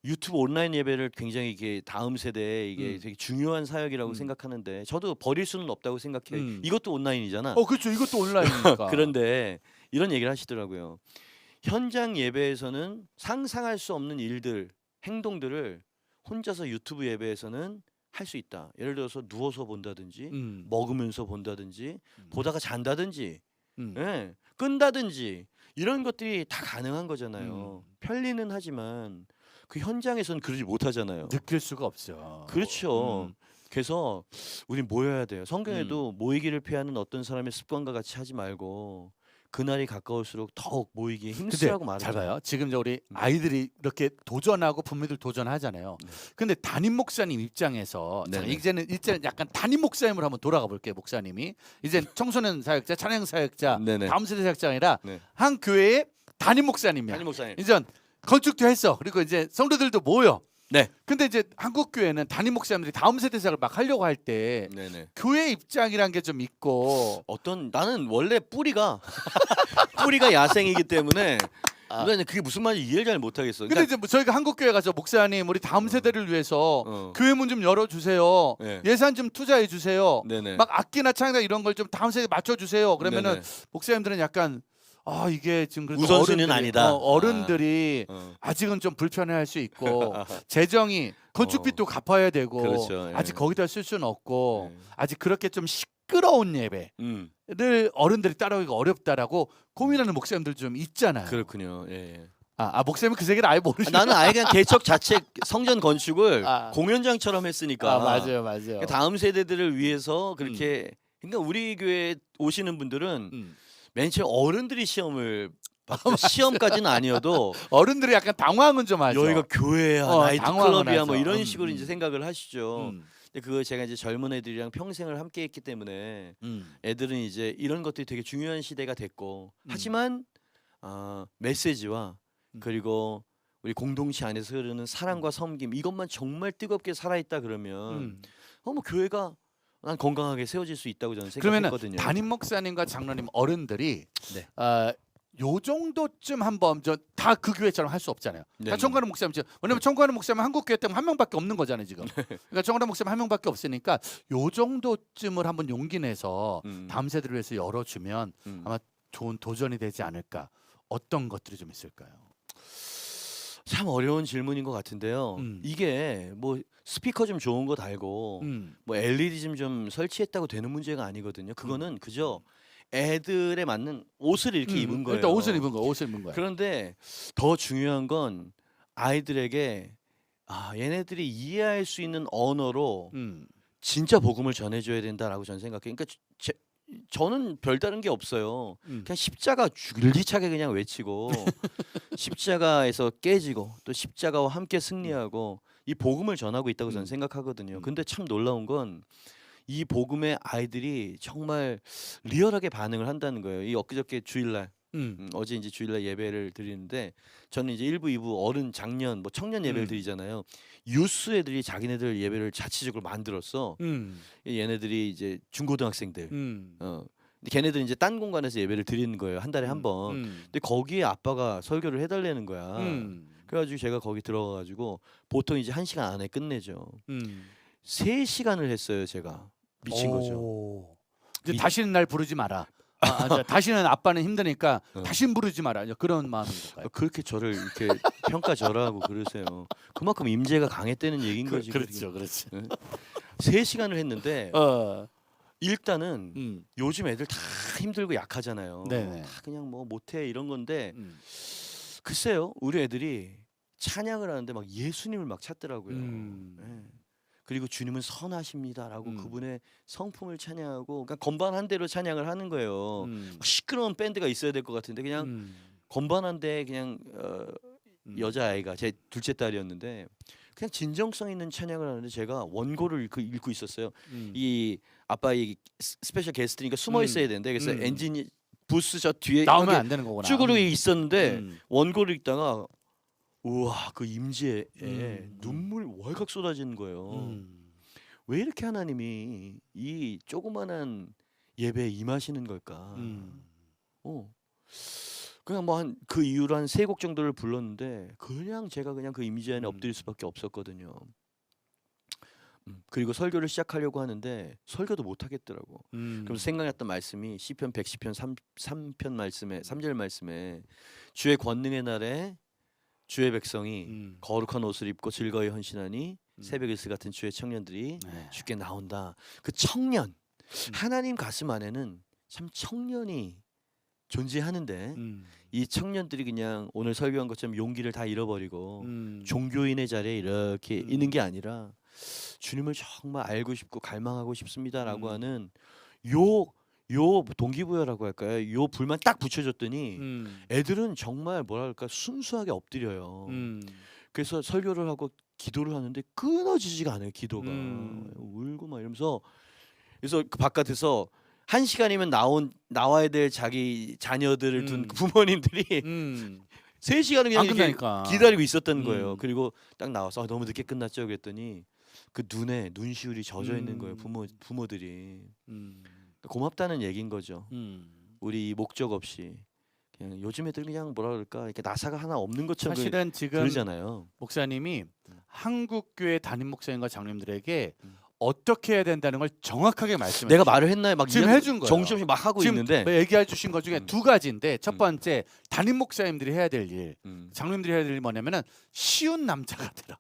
유튜브 온라인 예배를 굉장히 이게 다음 세대에 이게 되게 중요한 사역이라고 생각하는데 저도 버릴 수는 없다고 생각해요. 이것도 온라인이잖아. 그렇죠. 이것도 온라인이니까. 그런데 이런 얘기를 하시더라고요. 현장 예배에서는 상상할 수 없는 일들, 행동들을 혼자서 유튜브 예배에서는 할 수 있다. 예를 들어서 누워서 본다든지 먹으면서 본다든지 보다가 잔다든지 끈다든지 이런 것들이 다 가능한 거잖아요. 편리는 하지만 그 현장에서는 그러지 못하잖아요. 느낄 수가 없죠. 그렇죠. 그래서 우리 모여야 돼요. 성경에도 모이기를 피하는 어떤 사람의 습관과 같이 하지 말고 그날이 가까울수록 더욱 모이기에 힘쓰라고 잘 말하죠. 봐요. 지금 우리 아이들이 이렇게 도전하고 부모들 도전하잖아요. 근데 담임 목사님 입장에서 자, 이제는 약간 담임 목사님으로 한번 돌아가 볼게요. 목사님이 이제 청소년 사역자, 찬양 사역자, 다음 세대 사역자가 아니라 한 교회의 담임 목사님이야. 담임 목사님. 이제 건축도 했어. 그리고 이제 성도들도 모여. 네. 근데 이제 한국 교회는 담임 목사님들이 다음 세대 사역을 막 하려고 할 때 교회 입장이란 게 좀 있고 나는 원래 뿌리가 야생이기 때문에 그러니까 그게 무슨 말인지 이해를 잘 못하겠어. 근데 그러니까 이제 뭐 저희가 한국교회 가서 목사님 우리 다음 세대를 위해서 어. 교회 문 좀 열어주세요. 네. 예산 좀 투자해 주세요. 네네. 막 악기나 창이나 이런 걸 좀 다음 세대에 맞춰주세요. 그러면은 네네. 목사님들은 약간 이게 지금 그래도 우선순위는 어른들이- 아니다. 어른들이 어. 아직은 좀 불편해할 수 있고 재정이 건축비도 갚아야 되고 그렇죠. 예. 아직 거기다 쓸 수는 없고 예. 아직 그렇게 좀 시끄러운 예배를 어른들이 따라오기가 어렵다라고 고민하는 목사님들 좀 있잖아요. 그렇군요. 예. 목사님은 그 세계를 아예 모르시나? 나는 아예 그냥 개척 자체 성전 건축을 아. 공연장처럼 했으니까. 맞아요. 그러니까 다음 세대들을 위해서 그렇게 그러니까 우리 교회 오시는 분들은 맨 처음 어른들이 시험을 시험까지는 아니어도 어른들이 약간 당황은 좀 하죠. 여기가 교회야, 당황은 나이트클럽이야, 뭐 하죠. 이런 식으로 이제 생각을 하시죠. 음. 근데 그거 제가 이제 젊은 애들이랑 평생을 함께했기 때문에 애들은 이제 이런 것들이 되게 중요한 시대가 됐고 하지만 메시지와 그리고 우리 공동체 안에서 흐르는 사랑과 섬김 이것만 정말 뜨겁게 살아있다 그러면 뭐 교회가 난 건강하게 세워질 수 있다고 저는 그러면은 생각했거든요. 담임 목사님과 장로님 어른들이 네. 요 정도쯤 한번 다 그 교회처럼 할 수 없잖아요. 다 네네. 청구하는 목사님 왜냐면 청구하는 목사님 한국 교회 때문에 한 명밖에 없는 거잖아요 지금. 네. 그러니까 청구하는 목사님 한 명밖에 없으니까 요 정도쯤을 한번 용기 내서 다음 세대를 위해서 열어주면 아마 좋은 도전이 되지 않을까. 어떤 것들이 좀 있을까요? 참 어려운 질문인 것 같은데요. 이게 뭐 스피커 좀 좋은 거 달고 뭐 LED 좀 설치했다고 되는 문제가 아니거든요. 그거는 그저 애들에 맞는 옷을 이렇게 입은 거예요. 일단 옷을 입은 거야. 그런데 더 중요한 건 아이들에게 얘네들이 이해할 수 있는 언어로 진짜 복음을 전해줘야 된다라고 저는 생각해요. 그러니까 저는 별다른 게 없어요. 그냥 십자가 줄기차게 그냥 외치고 십자가에서 깨지고 또 십자가와 함께 승리하고 이 복음을 전하고 있다고 저는 생각하거든요. 근데 참 놀라운 건 이 복음에 아이들이 정말 리얼하게 반응을 한다는 거예요. 이 엊그저께 주일날 어제 이제 주일날 예배를 드리는데 저는 이제 1부, 2부 어른, 장년, 뭐 청년 예배를 드리잖아요. 유스 애들이 자기네들 예배를 자체적으로 만들었어. 얘네들이 이제 중고등학생들. 근데 걔네들은 이제 딴 공간에서 예배를 드리는 거예요. 한 달에 한 번. 근데 거기에 아빠가 설교를 해달라는 거야. 그래가지고 제가 거기 들어가가지고 보통 이제 1시간 안에 끝내죠. 3시간을 했어요, 제가. 미친 거죠. 이제 다시는 날 부르지 마라. 다시는 아빠는 힘드니까 다시는 부르지 마라. 그런 마음인 건가요? 그렇게 저를 이렇게 평가절하하고 그러세요. 그만큼 임재가 강했다는 얘기인 거지. 그렇죠. 3시간을 했는데 일단은 요즘 애들 다 힘들고 약하잖아요. 네네. 다 그냥 뭐 못해 이런 건데 글쎄요, 우리 애들이 찬양을 하는데 막 예수님을 막 찾더라고요. 네. 그리고 주님은 선하십니다라고 그분의 성품을 찬양하고 그러니까 건반 한 대로 찬양을 하는 거예요. 시끄러운 밴드가 있어야 될 것 같은데 그냥 건반 한 대 그냥 여자아이가 제 둘째 딸이었는데 그냥 진정성 있는 찬양을 하는데 제가 원고를 읽고 있었어요. 이 아빠 이 스페셜 게스트니까 숨어 있어야 되는데 그래서 엔진이 부스 저 뒤에 나오면 안 되는 거구나. 쭈그러 있었는데 원고를 읽다가 우와 그 임재에 눈물 월각 쏟아지는 거예요. 왜 이렇게 하나님이 이 조그만한 예배에 임하시는 걸까? 그냥 뭐 한 그 이후로 한 3곡 정도를 불렀는데 그냥 제가 그냥 그 임재 안에 엎드릴 수밖에 없었거든요. 그리고 설교를 시작하려고 하는데 설교도 못 하겠더라고. 그래서 생각났던 말씀이 시편 110편 3편 말씀에 3절 말씀에 주의 권능의 날에 주의 백성이 거룩한 옷을 입고 즐거이 헌신하니 새벽 일스 같은 주의 청년들이 주께 나온다. 그 청년 하나님 가슴 안에는 참 청년이 존재하는데 이 청년들이 그냥 오늘 설교한 것처럼 용기를 다 잃어버리고 종교인의 자리에 이렇게 있는 게 아니라 주님을 정말 알고 싶고 갈망하고 싶습니다라고 하는 요 동기부여라고 할까요? 요 불만 딱 붙여줬더니 애들은 정말 뭐랄까 순수하게 엎드려요. 그래서 설교를 하고 기도를 하는데 끊어지지가 않아요. 기도가 울고 막 이러면서 그래서 그 바깥에서 1시간이면 나와야 될 자기 자녀들을 둔 부모님들이 3시간은 그냥 이렇게 끝나니까. 기다리고 있었던 거예요. 그리고 딱 나와서 너무 늦게 끝났죠 그랬더니 그 눈에 눈시울이 젖어 있는 거예요. 부모들이. 고맙다는 얘기인 거죠. 우리 목적 없이 그냥 요즘 애들 그냥 뭐라 그럴까 이렇게 나사가 하나 없는 것처럼 사실은 지금 그러잖아요. 목사님이 한국 교회 담임 목사님과 장로님들에게 음. 어떻게 해야 된다는 걸 정확하게 말씀해 내가 주셨어요. 말을 했나요? 막 지금 해준 거예요. 정신없이 막 하고 지금 있는데 얘기해 주신 것 중에 두 가지인데 첫 음. 번째 담임 목사님들이 해야 될 일, 음. 장로님들이 해야 될 일이 뭐냐면은 쉬운 남자가 되라.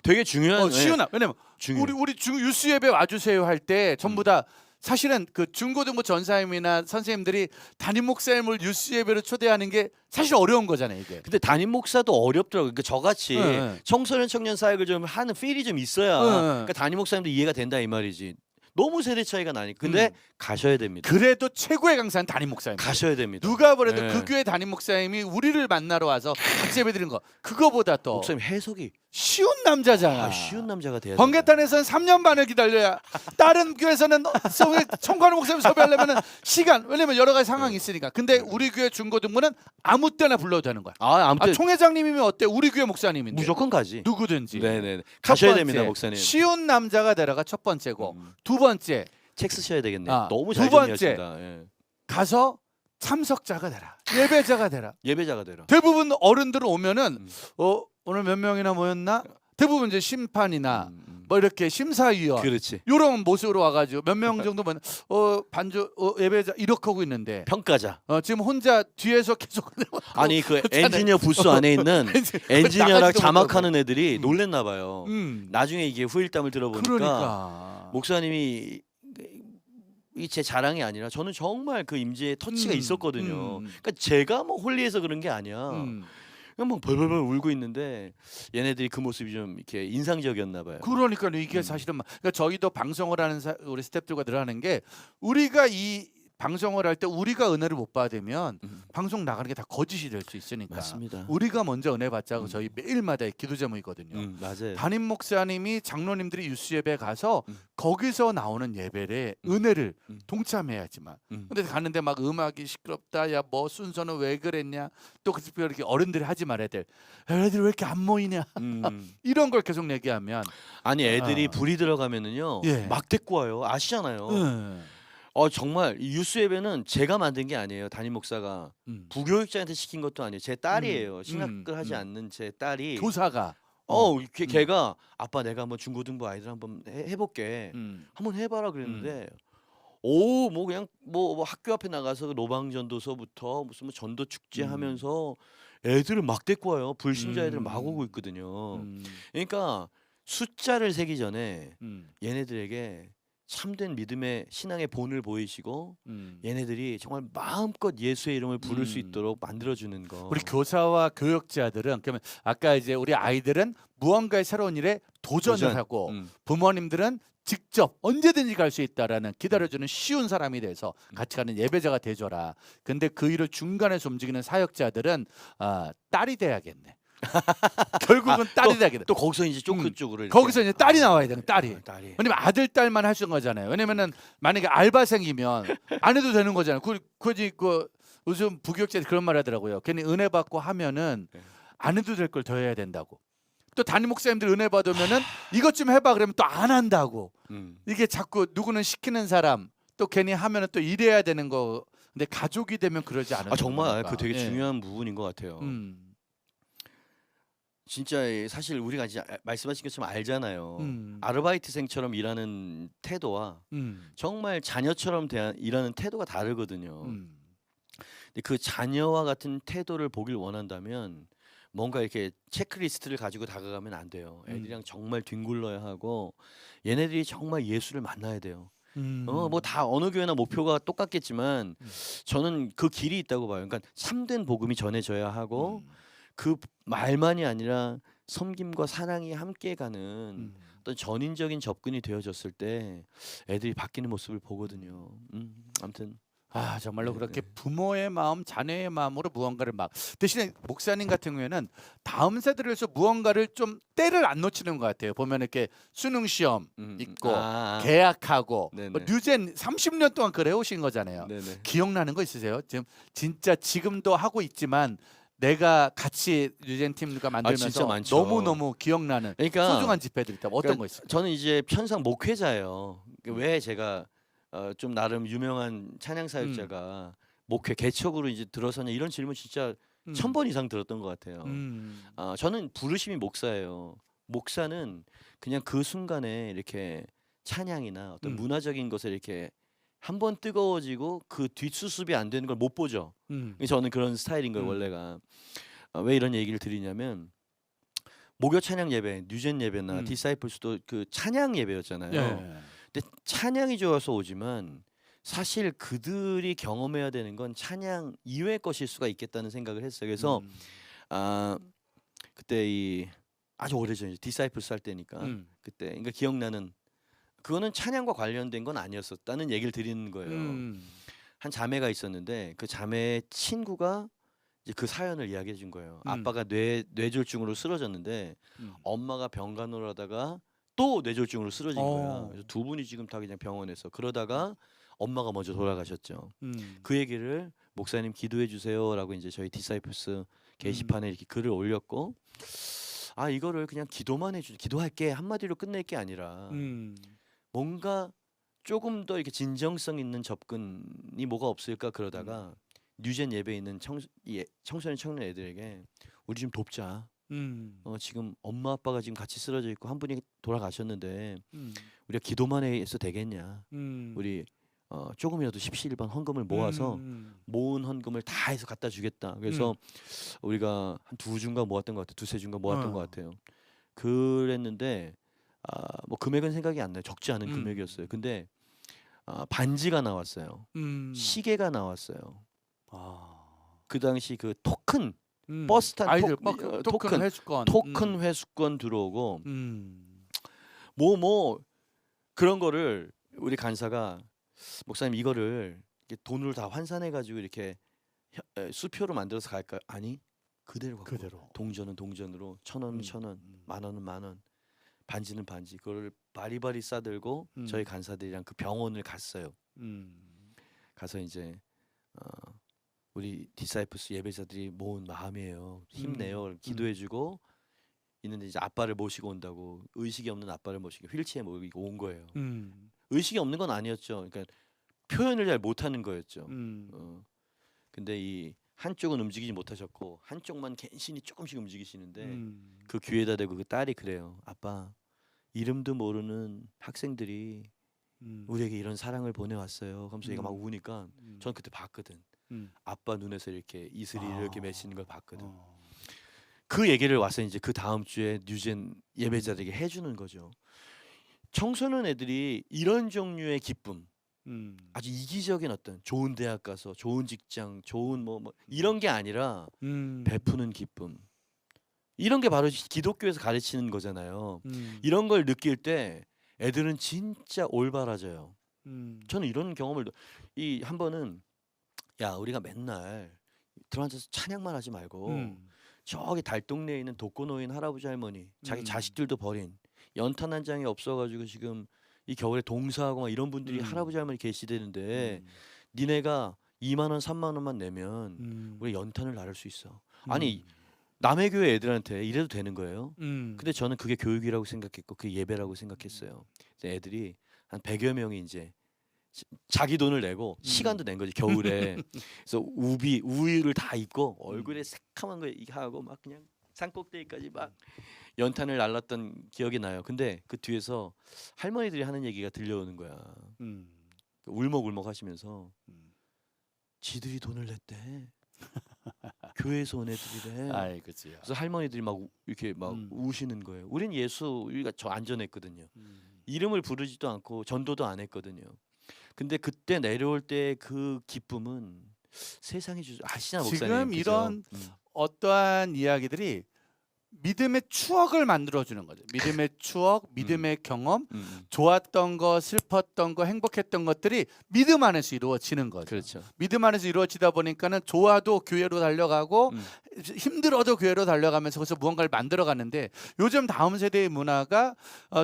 되게 중요한 쉬운 왜냐면 중요해. 우리 유스 예배 와주세요 할 때 전부 다 사실은 그 중고등부 전사님이나 선생님들이 담임 목사님을 유스 예배로 초대하는 게 사실 어려운 거잖아요 이게. 근데 담임 목사도 어렵더라고요. 그러니까 저같이 네. 청소년 청년 사역을 좀 하는 필이 좀 있어야 네. 그러니까 담임 목사님도 이해가 된다 이 말이지. 너무 세대 차이가 나니까. 근데 가셔야 됩니다. 그래도 최고의 강사는 담임 목사님. 가셔야 됩니다. 누가 보래도 네. 그 교회 담임 목사님이 우리를 만나러 와서 같이 예배 드리는 거 그거보다 더 목사님 해석이 쉬운 남자잖아. 쉬운 남자가 돼야 돼. 번개탄에서는 3년 반을 기다려야 다른 교회에서는 청구하는 목사님 섭외하려면 시간 왜냐면 여러 가지 상황이 있으니까. 근데 우리 교회 중고등부는 아무 때나 불러도 되는 거야. 아무튼 총회장님이면 어때? 우리 교회 목사님인데 무조건 가지. 누구든지. 네네. 첫 가셔야 번째, 됩니다, 목사님. 쉬운 남자가 되라가 첫 번째고 두 번째 책 쓰셔야 되겠네. 아, 너무 두 잘 번째. 정리하신다. 예. 가서 참석자가 되라. 예배자가 되라. 예배자가 되라. 대부분 어른들 오면은 오늘 몇 명이나 모였나? 대부분 이제 심판이나 뭐 이렇게 심사위원 그렇지. 이런 모습으로 와가지고 몇 명 정도 반주 예배자 이렇게 하고 있는데 평가자. 지금 혼자 뒤에서 계속 아니 그 엔지니어 부스 안에 있는 엔지니어랑 나가지도 자막하는 애들이 놀랬나 봐요. 음. 나중에 이게 후일담을 들어보니까 그러니까 목사님이 이 제 자랑이 아니라 저는 정말 그 임재에 터치가 있었거든요. 그러니까 제가 뭐 홀리해서 그런 게 아니야. 그냥 막 벌벌벌 울고 있는데 얘네들이 그 모습이 좀 이렇게 인상적이었나 봐요. 그러니까 이게 사실은 그러니까 저희도 방송을 하는 우리 스태프들과 늘 하는 게 우리가 이 방송을 할 때 우리가 은혜를 못 받으면 방송 나가는 게 다 거짓이 될 수 있으니까 맞습니다. 우리가 먼저 은혜 받자고 저희 매일마다 기도 제목이거든요. 맞아요. 담임 목사님이 장로님들이 유스 예배 가서 거기서 나오는 예배에 은혜를 동참해야지만. 근데 가는데 막 음악이 시끄럽다. 야 뭐 순서는 왜 그랬냐. 또 특별히 이렇게 어른들이 하지 말아야 될. 애들 왜 이렇게 안 모이냐. 이런 걸 계속 얘기하면 아니 애들이 불이 들어가면은요 예. 막 데리고 와요. 아시잖아요. 정말 이 유스 예배는 제가 만든 게 아니에요. 담임 목사가 부교육자한테 시킨 것도 아니에요. 제 딸이에요. 신학을 하지 않는 제 딸이 교사가 걔가 아빠 내가 한번 중고등부 아이들 한번 해볼게. 한번 해봐라 그랬는데 뭐 그냥 뭐 학교 앞에 나가서 노방전도서부터 무슨 뭐 전도 축제 하면서 애들을 막 데리고 와요. 불신자 애들 막 오고 있거든요. 그러니까 숫자를 세기 전에 얘네들에게 참된 믿음의 신앙의 본을 보이시고 얘네들이 정말 마음껏 예수의 이름을 부를 수 있도록 만들어주는 거. 우리 교사와 교육자들은 그러면 아까 이제 우리 아이들은 무언가의 새로운 일에 도전을 하고 부모님들은 직접 언제든지 갈 수 있다라는 기다려주는 쉬운 사람이 돼서 같이 가는 예배자가 되줘라. 근데 그 일을 중간에서 움직이는 사역자들은 딸이 돼야겠네. 결국은 딸이 돼야겠네. 또 거기서 이제 쪼크 쪽으로 이렇게. 거기서 이제 딸이 나와야 돼. 딸이. 딸이. 왜냐면 아들 딸만 할 수 있는 거잖아요. 왜냐면은 만약에 알바생이면 안 해도 되는 거잖아요. 그 요즘 부교육자들이 그런 말 하더라고요. 괜히 은혜 받고 하면은 안 해도 될 걸 더 해야 된다고. 또 담임 목사님들 은혜 받으면은 이것 좀 해봐 그러면 또 안 한다고. 이게 자꾸 누구는 시키는 사람 또 괜히 하면은 또 이래야 되는 거. 근데 가족이 되면 그러지 않은. 정말 거니까. 그 되게 중요한 부분인 것 같아요. 진짜 사실 우리가 이제 말씀하신 것처럼 알잖아요. 아르바이트생처럼 일하는 태도와 정말 자녀처럼 일하는 태도가 다르거든요. 근데 그 자녀와 같은 태도를 보길 원한다면 뭔가 이렇게 체크리스트를 가지고 다가가면 안 돼요. 애들이랑 정말 뒹굴러야 하고 얘네들이 정말 예수를 만나야 돼요. 뭐 다 어느 교회나 목표가 똑같겠지만 저는 그 길이 있다고 봐요. 그러니까 참된 복음이 전해져야 하고 그 말만이 아니라 섬김과 사랑이 함께 가는 어떤 전인적인 접근이 되어졌을 때 애들이 바뀌는 모습을 보거든요. 아무튼 정말로 그렇게 부모의 마음, 자녀의 마음으로 무언가를 막 대신에 목사님 같은 경우에는 다음 세대에서 무언가를 좀 때를 안 놓치는 것 같아요. 보면 이렇게 수능 시험 있고 계약하고 뭐 뉴젠 30년 동안 그래 오신 거잖아요. 네네. 기억나는 거 있으세요? 진짜 지금도 하고 있지만 내가 같이 뉴젠 팀과 만들면서 진짜 많죠. 너무너무 기억나는 그러니까 소중한 집회들 있다. 어떤 거 있어요? 저는 이제 편상 목회자예요. 왜 제가 좀 나름 유명한 찬양 사역자가 목회 개척으로 이제 들어서냐 이런 질문 진짜 1000번 이상 들었던 것 같아요. 저는 부르심이 목사예요. 목사는 그냥 그 순간에 이렇게 찬양이나 어떤 문화적인 것에 이렇게 한번 뜨거워지고 그 뒷수습이 안 되는 걸 못 보죠. 저는 그런 스타일인 거예요 원래가. 왜 이런 얘기를 드리냐면 목요 찬양 예배, 뉴젠 예배나 디사이플스도 그 찬양 예배였잖아요. 예. 근데 찬양이 좋아서 오지만 사실 그들이 경험해야 되는 건 찬양 이외의 것일 수가 있겠다는 생각을 했어요. 그래서 그때 이 아주 오래전에 디사이플스 할 때니까 그때 그러니까 기억나는 그거는 찬양과 관련된 건 아니었었다는 얘기를 드리는 거예요. 한 자매가 있었는데 그 자매의 친구가 이제 그 사연을 이야기해 준 거예요. 아빠가 뇌졸중으로 쓰러졌는데 엄마가 병간호를 하다가 또 뇌졸중으로 쓰러진 거야. 그래서 두 분이 지금 다 그냥 병원에서 그러다가 엄마가 먼저 돌아가셨죠. 그 얘기를 목사님 기도해 주세요라고 이제 저희 디사이플스 게시판에 이렇게 글을 올렸고 아 이거를 그냥 기도만 해주 기도할게 한마디로 끝낼 게 아니라 뭔가 조금 더 이렇게 진정성 있는 접근이 뭐가 없을까 그러다가 뉴젠 예배에 있는 청소년 청년 애들에게 우리 좀 돕자. 지금 엄마 아빠가 지금 같이 쓰러져 있고 한 분이 돌아가셨는데 우리가 기도만 해서 되겠냐? 우리 조금이라도 십시일반 헌금을 모아서 모은 헌금을 다 해서 갖다 주겠다. 그래서 우리가 한 두 주인가 모았던 것 같아요. 두세 주인가 모았던 것 같아요. 그랬는데 뭐 금액은 생각이 안 나요. 적지 않은 금액이었어요. 근데 반지가 나왔어요. 시계가 나왔어요. 그 당시 그 토큰 버스 탄 아이들 토큰 회수권 토큰 회수권 들어오고 뭐 그런 거를 우리 간사가 목사님 이거를 돈을 다 환산해 가지고 이렇게 수표로 만들어서 갈까요? 아니 그대로 갖고 그대로 동전은 동전으로 1,000원은 1,000원, 10,000원은 10,000원, 반지는 반지 그걸 바리바리 싸들고 저희 간사들이랑 그 병원을 갔어요. 가서 이제 우리 디사이플스 예배자들이 모은 마음이에요. 힘내요. 기도해주고 있는데 이제 아빠를 모시고 온다고 의식이 없는 아빠를 모시고 휠체어에 모이고 온 거예요. 의식이 없는 건 아니었죠. 그러니까 표현을 잘 못하는 거였죠. 근데 이 한쪽은 움직이지 못하셨고 한쪽만 간신히 조금씩 움직이시는데 그 귀에다 대고 그 딸이 그래요. 아빠 이름도 모르는 학생들이 우리에게 이런 사랑을 보내왔어요. 하면서 얘가 막 우니까 전 그때 봤거든. 아빠 눈에서 이렇게 이슬이 이렇게 맺히는 걸 봤거든. 그 얘기를 와서 이제 그 다음 주에 뉴젠 예배자들에게 해주는 거죠. 청소년 애들이 이런 종류의 기쁨, 아주 이기적인 어떤 좋은 대학 가서 좋은 직장, 좋은 뭐 이런 게 아니라 베푸는 기쁨. 이런 게 바로 기독교에서 가르치는 거잖아요. 이런 걸 느낄 때 애들은 진짜 올바라져요. 저는 이런 경험을 이 한 번은 야 우리가 맨날 들어앉아서 찬양만 하지 말고 저기 달동네에 있는 독거노인 할아버지 할머니 자기 자식들도 버린 연탄 한 장이 없어가지고 지금 이 겨울에 동사하고 막 이런 분들이 할아버지 할머니 계시대는데 니네가 2만 원 3만 원만 내면 우리 연탄을 나를 수 있어. 아니 남의 교회 애들한테 이래도 되는 거예요. 근데 저는 그게 교육이라고 생각했고 그게 예배라고 생각했어요. 애들이 한 100여 명이 이제 자기 돈을 내고 시간도 낸 거지 겨울에. 그래서 우유를 다 입고 얼굴에 새카만 거 하고 막 그냥 산꼭대기까지 막 연탄을 날랐던 기억이 나요. 근데 그 뒤에서 할머니들이 하는 얘기가 들려오는 거야. 울먹울먹 하시면서 지들이 돈을 냈대. 교회에서 온 애들이래. 아이 그치. 그래서 할머니들이 막 이렇게 막 우시는 거예요. 우린 예수 우리가 저 안전했거든요. 이름을 부르지도 않고 전도도 안 했거든요. 근데 그때 내려올 때 그 기쁨은 세상에 아시나 목사님? 지금 그죠? 이런 어떠한 이야기들이 믿음의 추억을 만들어주는 거죠. 믿음의 추억, 믿음의 경험, 좋았던 거, 슬펐던 거, 행복했던 것들이 믿음 안에서 이루어지는 거죠. 그렇죠. 믿음 안에서 이루어지다 보니까는 좋아도 교회로 달려가고 힘들어도 교회로 달려가면서 거기서 무언가를 만들어가는데 요즘 다음 세대의 문화가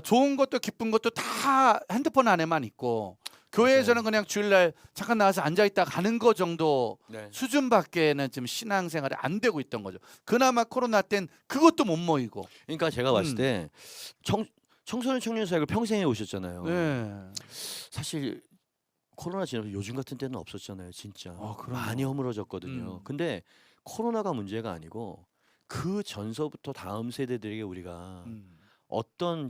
좋은 것도 기쁜 것도 다 핸드폰 안에만 있고 교회에서는 그냥 주일날 잠깐 나와서 앉아있다 가는 거 정도 네. 수준밖에는 지금 신앙생활이 안 되고 있던 거죠. 그나마 코로나 땐 그것도 못 모이고. 그러니까 제가 봤을 때 청소년 청년 사역을 평생 해 오셨잖아요. 네. 사실 코로나 지나서 요즘 같은 때는 없었잖아요, 진짜. 그럼요. 많이 허물어졌거든요. 근데 코로나가 문제가 아니고 그 전서부터 다음 세대들에게 우리가 어떤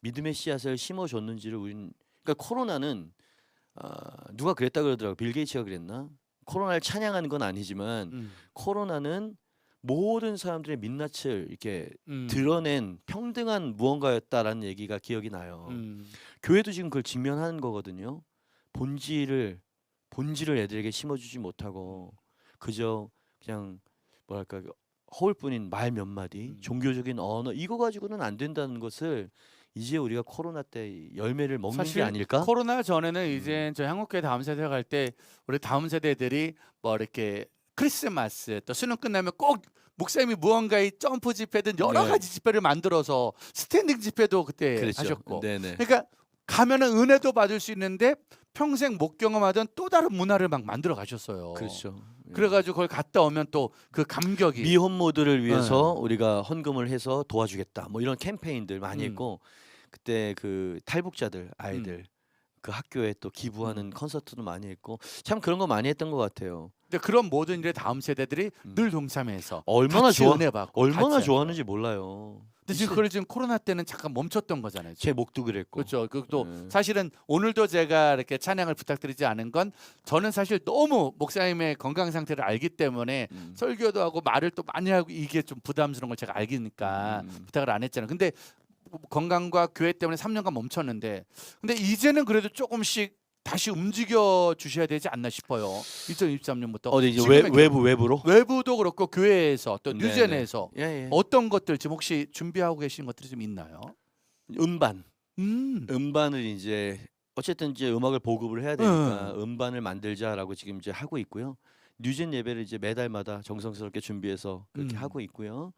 믿음의 씨앗을 심어줬는지를 그러니까 코로나는 누가 그랬다 그러더라고. 빌 게이츠가 그랬나? 코로나를 찬양하는 건 아니지만 코로나는 모든 사람들의 민낯을 이렇게 드러낸 평등한 무언가였다라는 얘기가 기억이 나요. 교회도 지금 그걸 직면하는 거거든요. 본질을 애들에게 심어주지 못하고 그저 그냥 뭐랄까 허울뿐인 말 몇 마디, 종교적인 언어 이거 가지고는 안 된다는 것을 이제 우리가 코로나 때 열매를 먹는 게 사실 아닐까? 코로나 전에는 이제 저 한국교회 다음 세대가 갈 때 우리 다음 세대들이 뭐 이렇게 크리스마스 또 수능 끝나면 꼭 목사님이 무언가의 점프 집회든 여러 네. 가지 집회를 만들어서 스탠딩 집회도 그때 그랬죠. 하셨고 네네. 그러니까 가면은 은혜도 받을 수 있는데 평생 못 경험하던 또 다른 문화를 막 만들어 가셨어요. 그렇죠. 그래가지고 거기 갔다 오면 또 그 감격이 미혼모들을 위해서 우리가 헌금을 해서 도와주겠다. 뭐 이런 캠페인들 많이 음. 했고 그때 그 탈북자들 아이들 그 학교에 또 기부하는 콘서트도 많이 했고 참 그런 거 많이 했던 것 같아요. 근데 그런 모든 일에 다음 세대들이 늘 동참해서 얼마나 같이 좋아 은혜 받고 얼마나 같이 좋아하는지 몰라요. 근데 지금 그걸 지금 코로나 때는 잠깐 멈췄던 거잖아요. 제 목도 그랬고. 그렇죠. 그또 네. 사실은 오늘도 제가 이렇게 찬양을 부탁드리지 않은 건 저는 사실 너무 목사님의 건강 상태를 알기 때문에 설교도 하고 말을 또 많이 하고 이게 좀 부담스러운 걸 제가 알기니까 부탁을 안 했잖아요. 근데 건강과 교회 때문에 3년간 멈췄는데 근데 이제는 그래도 조금씩 다시 움직여 주셔야 되지 않나 싶어요. 2023년부터 어디 이제 외부로? 외부도 그렇고 교회에서 또 네, 뉴젠에서 네. 예. 어떤 것들 지금 혹시 준비하고 계신 것들이 좀 있나요? 음반을 이제 어쨌든 이제 음악을 보급을 해야 되니까 음반을 만들자라고 지금 이제 하고 있고요. 뉴젠 예배를 이제 매달마다 정성스럽게 준비해서 그렇게 하고 있고요.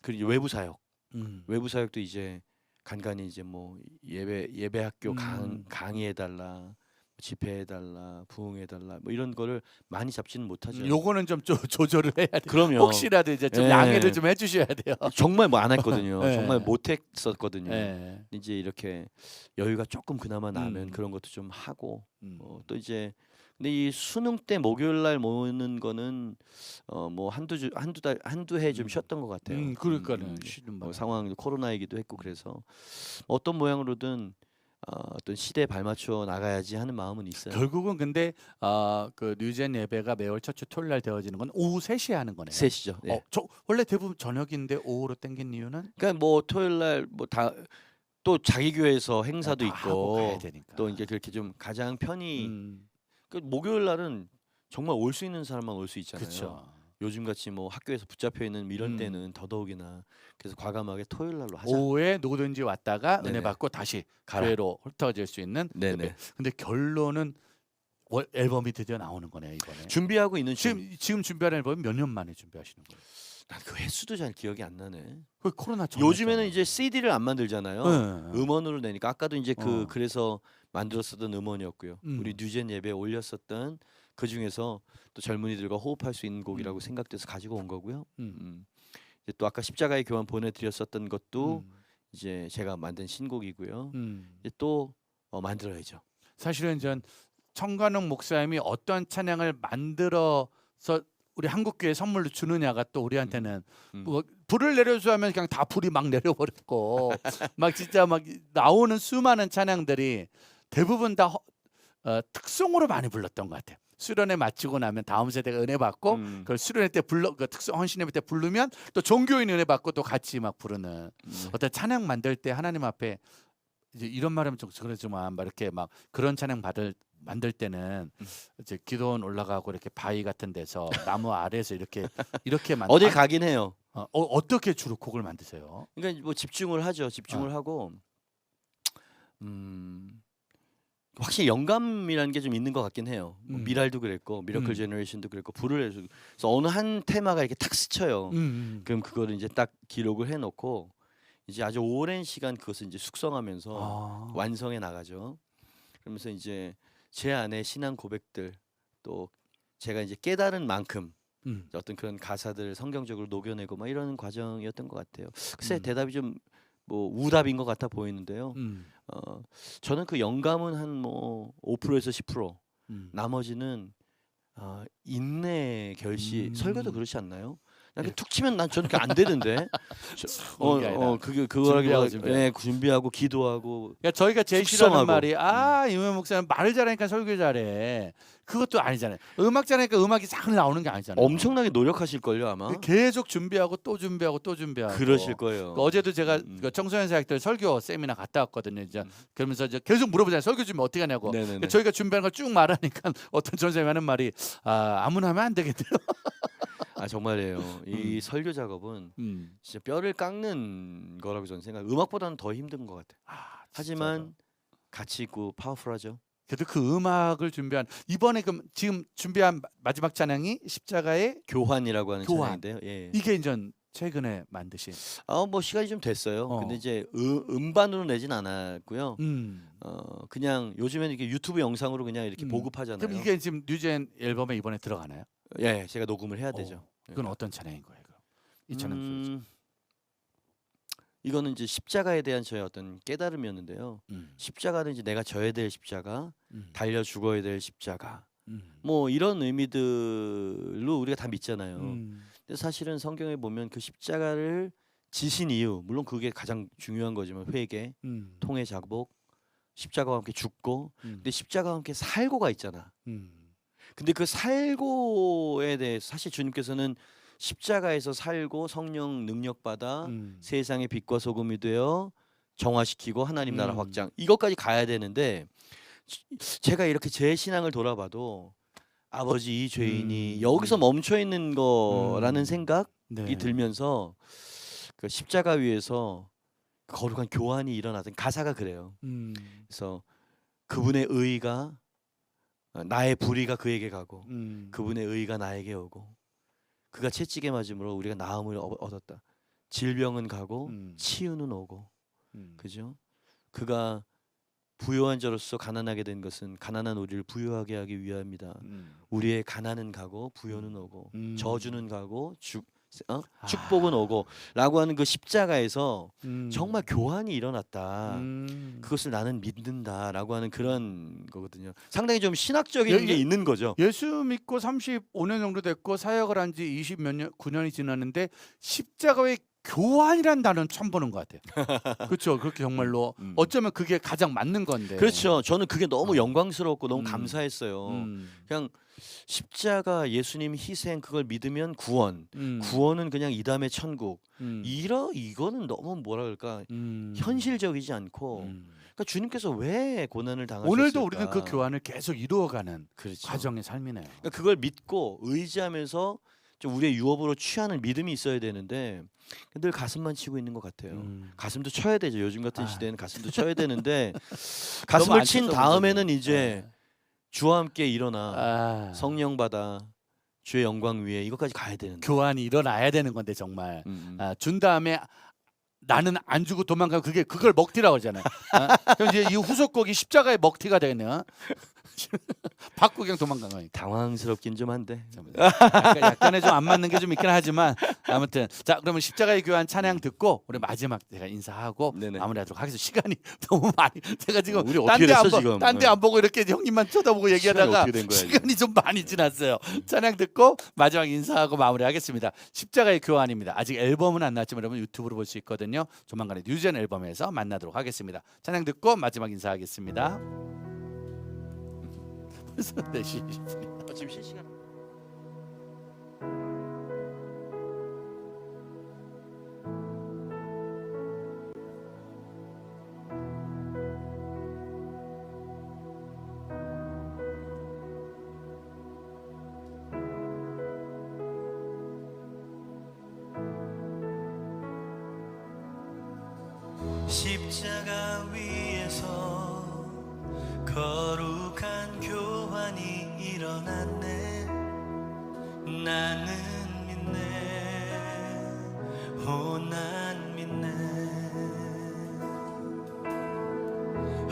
그리고 외부 사역, 외부 사역도 이제 간간히 이제 뭐 예배학교 강의해달라, 집회해달라, 부흥해달라 뭐 이런 거를 많이 잡지는 못하죠. 요거는 좀 조절을 해야 돼요. 그럼요. 혹시라도 이제 좀 예. 양해를 좀 해주셔야 돼요. 정말 뭐 안 했거든요. 예. 정말 못했었거든요. 예. 이제 이렇게 여유가 조금 그나마 나면 음. 그런 것도 좀 하고 또 이제 근데 이 수능 때 목요일 날 모으는 거는 뭐 한두 해 좀 쉬었던 것 같아요. 그러니까는 쉬는 뭐 거. 상황도 코로나이기도 했고 그래서 어떤 모양으로든 어떤 시대에 발맞춰 나가야지 하는 마음은 있어요. 결국은 근데 그 뉴젠 예배가 매월 첫 주 토요일 날 되어지는 건 오후 3시에 하는 거네요. 3시죠. 네. 저 원래 대부분 저녁인데 오후로 땡긴 이유는 그러니까 뭐 토요일 날 뭐 다 또 자기 교회에서 행사도 다 하고 가야 있고 되니까. 또 이제 그렇게 좀 가장 편히 음. 그 목요일 날은 정말 올 수 있는 사람만 올 수 있잖아요. 그렇죠. 요즘 같이 뭐 학교에서 붙잡혀 있는 이런 때는 더더욱이나 그래서 과감하게 토요일 날로 하자. 오후에 누구든지 왔다가 네네. 은혜 받고 다시 가라. 교회로 흩어질 수 있는 네네. 예배. 근데 결론은 앨범이 드디어 나오는 거네요 이번에. 준비하고 있는 중. 지금 준비하는 앨범이 몇 년 만에 준비하시는 거예요? 난그 횟수도 잘 기억이 안 나네. 그 코로나 전 요즘에는 이제 CD를 안 만들잖아요. 네. 음원으로 내니까 아까도 이제 어. 그래서 만들었었던 음원이었고요. 우리 뉴젠 예배에 올렸었던 그 중에서 또 젊은이들과 호흡할 수 있는 곡이라고 생각돼서 가지고 온 거고요. 이제 또 아까 십자가의 교환 보내드렸었던 것도 이제 제가 만든 신곡이고요. 이제 또 만들어야죠. 사실은 전 청관웅 목사님이 어떤 찬양을 만들어서 우리 한국교회 선물로 주느냐가 또 우리한테는 뭐 불을 내려줘 하면 그냥 다 불이 막 내려버렸고 막 진짜 막 나오는 수많은 찬양들이 대부분 다 특송으로 많이 불렀던 것 같아요. 수련회 마치고 나면 다음 세대가 은혜 받고 그걸 수련회 때 그 특송 헌신예배 때 부르면 또 종교인 은혜 받고 또 같이 막 부르는 어떤 찬양 만들 때 하나님 앞에 이제 이런 말하면 좀 그러지만 막 이렇게 막 그런 찬양 만들 때는 이제 기도원 올라가고 이렇게 바위 같은 데서 나무 아래에서 이렇게 어딜 가긴 해요. 어떻게 주로 곡을 만드세요? 그러니까 뭐 집중을 하죠. 집중을 하고 확실히 영감이라는 게 좀 있는 것 같긴 해요. 뭐 미랄도 그랬고 미러클 제너레이션도 그랬고 불을 해서 그래서 어느 한 테마가 이렇게 탁 스쳐요. 그럼 그거를 이제 딱 기록을 해놓고 이제 아주 오랜 시간 그것을 이제 숙성하면서 완성해 나가죠. 그러면서 이제 제 안에 신앙 고백들 또 제가 이제 깨달은 만큼 어떤 그런 가사들을 성경적으로 녹여내고 막 이런 과정이었던 것 같아요. 글쎄 대답이 좀 뭐 우답인 것 같아 보이는데요. 저는 그 영감은 한 뭐 5%에서 10%, 나머지는 인내, 결시, 설교도 그렇지 않나요? 이렇게 툭 치면 저는 그게 안 되는데. 준비하고 준비하고 기도하고. 그러니까 저희가 제일 싫어하는 숙성하고. 말이 이면 목사는 말을 잘하니까 설교 잘해. 그것도 아니잖아요. 음악 잘하니까 음악이 싹 나오는 게 아니잖아요. 엄청나게 노력하실 걸요 아마. 계속 준비하고 또 준비하고 또 준비하고. 그러실 거예요. 어제도 제가 그 청소년 사역들 설교 세미나 갔다 왔거든요. 이제 그러면서 이제 계속 물어보잖아요. 설교 준비 어떻게 하냐고. 네네네. 저희가 준비하는 걸 쭉 말하니까 어떤 전사님이 하는 말이 아무나 하면 안 되겠대요. 정말이에요. 이 설교 작업은 진짜 뼈를 깎는 거라고 저는 생각해요. 음악보다는 더 힘든 것 같아요. 하지만 가치 있고 파워풀하죠. 그래도 그 음악을 준비한 이번에 지금 준비한 마지막 찬양이 십자가의 교환이라고 하는 교환. 찬양인데요. 예. 이게 이제 최근에 만드신. 뭐 시간이 좀 됐어요. 근데 이제 음반으로 내진 않았고요. 그냥 요즘에는 이렇게 유튜브 영상으로 그냥 이렇게 보급하잖아요. 그럼 이게 지금 뉴젠 앨범에 이번에 들어가나요? 예, 제가 녹음을 해야 되죠. 그건 어떤 찬양인 거예요? 이 찬양 이거는 이제 십자가에 대한 저의 어떤 깨달음이었는데요. 십자가는 이제 내가 져야 될 십자가, 달려 죽어야 될 십자가, 뭐 이런 의미들로 우리가 다 믿잖아요. 근데 사실은 성경에 보면 그 십자가를 지신 이유, 물론 그게 가장 중요한 거지만 회개, 통해 자복, 십자가와 함께 죽고, 근데 십자가와 함께 살고가 있잖아. 근데 그 살고에 대해서 사실 주님께서는 십자가에서 살고 성령 능력 받아 세상의 빛과 소금이 되어 정화시키고 하나님 나라 확장, 이것까지 가야 되는데 제가 이렇게 제 신앙을 돌아봐도 아버지 이 죄인이 여기서 멈춰 있는 거라는 생각이 들면서 그 십자가 위에서 거룩한 교환이 일어나던 가사가 그래요. 그래서 그분의 의가 나의 불의가 그에게 가고 그분의 의가 나에게 오고 그가 채찍에 맞음으로 우리가 나음을 얻었다. 질병은 가고 치유는 오고. 그죠? 그가 부요한 자로서 가난하게 된 것은 가난한 우리를 부요하게 하기 위함이다. 우리의 가난은 가고 부요는 오고 저주는 가고 축복은 오고 라고 하는 그 십자가에서 정말 교환이 일어났다. 그것을 나는 믿는다라고 하는 그런 거거든요. 상당히 좀 신학적인 게 있는 거죠. 예수 믿고 35년 정도 됐고 사역을 한 지 20 몇 년, 9년이 지났는데 십자가의 교환이란 단어는 처음 보는 것 같아요. 그렇죠. 그렇게 정말로 어쩌면 그게 가장 맞는 건데. 그렇죠. 저는 그게 너무 영광스럽고 너무 감사했어요. 그냥 십자가 예수님 희생 그걸 믿으면 구원, 구원은 그냥 이담의 천국. 이거는 너무 뭐라 그럴까 현실적이지 않고. 그러니까 주님께서 왜 고난을 당하셨을까? 오늘도 우리는 그 교환을 계속 이루어가는 그렇죠. 과정의 삶이네요. 그러니까 그걸 믿고 의지하면서 좀 우리의 유업으로 취하는 믿음이 있어야 되는데 늘 가슴만 치고 있는 것 같아요. 가슴도 쳐야 되죠. 요즘 같은 시대는 가슴도 쳐야 되는데 가슴을 친 다음에는 이제 주와 함께 일어나 성령 받아 주의 영광 위에 이것까지 가야 되는데 교환이 일어나야 되는 건데 정말 준 다음에 나는 안 주고 도망가면 그걸 먹튀라고 하잖아요. 그럼 이제 이 후속곡이 십자가의 먹튀가 되네요. 받고 그냥 도망간 거니까. 당황스럽긴 좀 한데 약간의 좀 안 맞는 게 좀 있긴 하지만 아무튼 자 그러면 십자가의 교환 찬양 듣고 우리 마지막 제가 인사하고 네네. 마무리하도록 하겠습니다. 시간이 너무 많이 제가 지금 우리 어떻게 됐어 지금? 딴 데 안 보고 이렇게 형님만 쳐다보고 얘기하다가 시간이 좀 많이 지났어요. 찬양 듣고 마지막 인사하고 마무리하겠습니다. 십자가의 교환입니다. 아직 앨범은 안 나왔지만 여러분 유튜브로 볼 수 있거든요. 조만간에 뉴젠 앨범에서 만나도록 하겠습니다. 찬양 듣고 마지막 인사하겠습니다. 벌써 4시 20분. 지금 실시간 십자가 위에서 거룩한 교환이 일어났네. 나는 믿네. 난 믿네.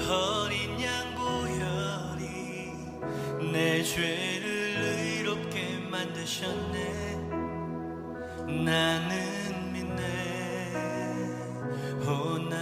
어린 양 보혈이 내 죄를 의롭게 만드셨네. 나는 믿네. 난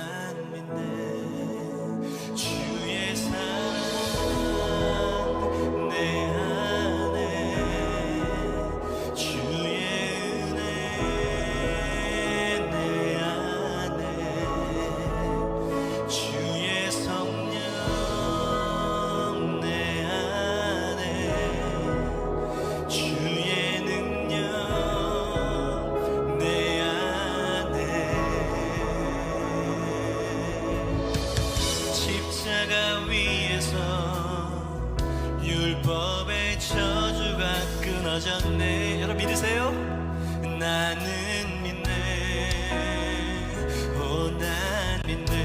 펴졌네. 여러분 믿으세요? 나는 믿네. 오, 난 믿네.